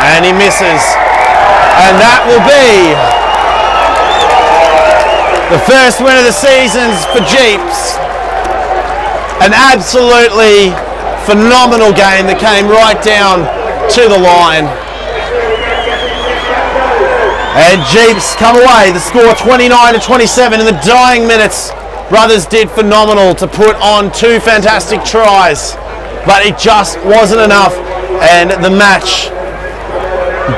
D: And he misses. And that will be the first win of the season for Jeeps. An absolutely phenomenal game that came right down to the line. And Jeeps come away, the score 29-27 in the dying minutes. Brothers did phenomenal to put on 2 fantastic tries, but it just wasn't enough, and the match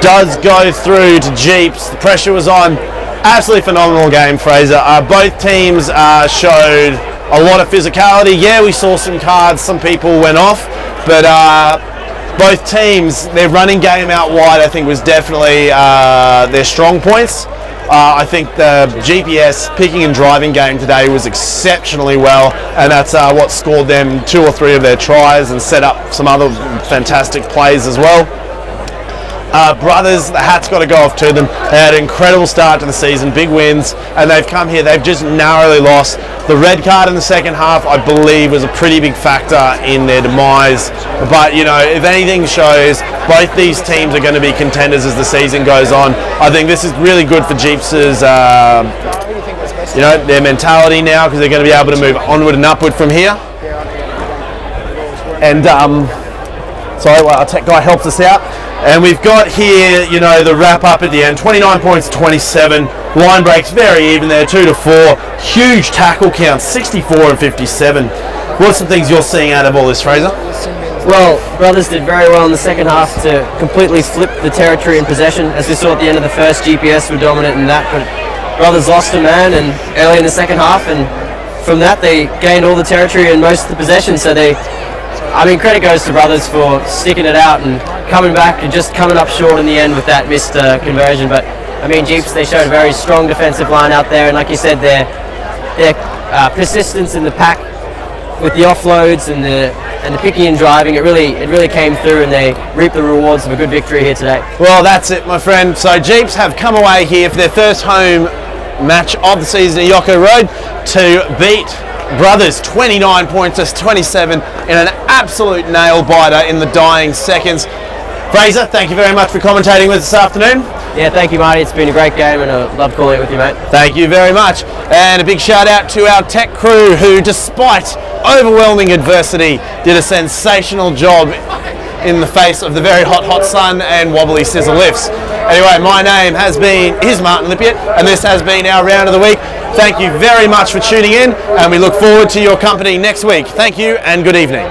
D: does go through to Jeeps. The pressure was on. Absolutely phenomenal game, Fraser. Both teams showed a lot of physicality. Yeah, we saw some cards, some people went off, but both teams, their running game out wide, I think, was definitely their strong points. I think the GPS picking and driving game today was exceptionally well, and that's what scored them 2 or 3 of their tries and set up some other fantastic plays as well. Brothers, the hat's got to go off to them. They had an incredible start to the season, big wins, and they've come here, they've just narrowly lost. The red card in the second half, I believe, was a pretty big factor in their demise. But, you know, if anything shows, both these teams are going to be contenders as the season goes on. I think this is really good for Jeeps's, you know, their mentality now, because they're going to be able to move onward and upward from here. And, sorry, our tech guy helps us out. And we've got here, you know, the wrap up at the end. 29 points, 27. Line breaks very even there, 2-4. Huge tackle count, 64 and 57. What's some things you're seeing out of all this, Fraser?
B: Well, Brothers did very well in the second half to completely flip the territory in possession. As we saw at the end of the first, GPS were dominant in that, but Brothers lost a man and early in the second half, and from that they gained all the territory and most of the possession. So credit goes to Brothers for sticking it out and coming back and just coming up short in the end with that missed conversion. But Jeeps, they showed a very strong defensive line out there, and like you said, their persistence in the pack with the offloads and the picking and driving, it really came through, and they reaped the rewards of a good victory here today.
D: Well, that's it, my friend. So Jeeps have come away here for their first home match of the season at Yoko Road to beat Brothers 29 points to 27 in an absolute nail biter in the dying seconds. Fraser, thank you very much for commentating with us this afternoon.
B: Yeah, thank you, Marty. It's been a great game, and I love calling it with you, mate.
D: Thank you very much. And a big shout out to our tech crew who, despite overwhelming adversity, did a sensational job in the face of the very hot sun and wobbly scissor lifts. Anyway, my name is Martin Lippiett, and this has been our round of the week. Thank you very much for tuning in, and we look forward to your company next week. Thank you and good evening.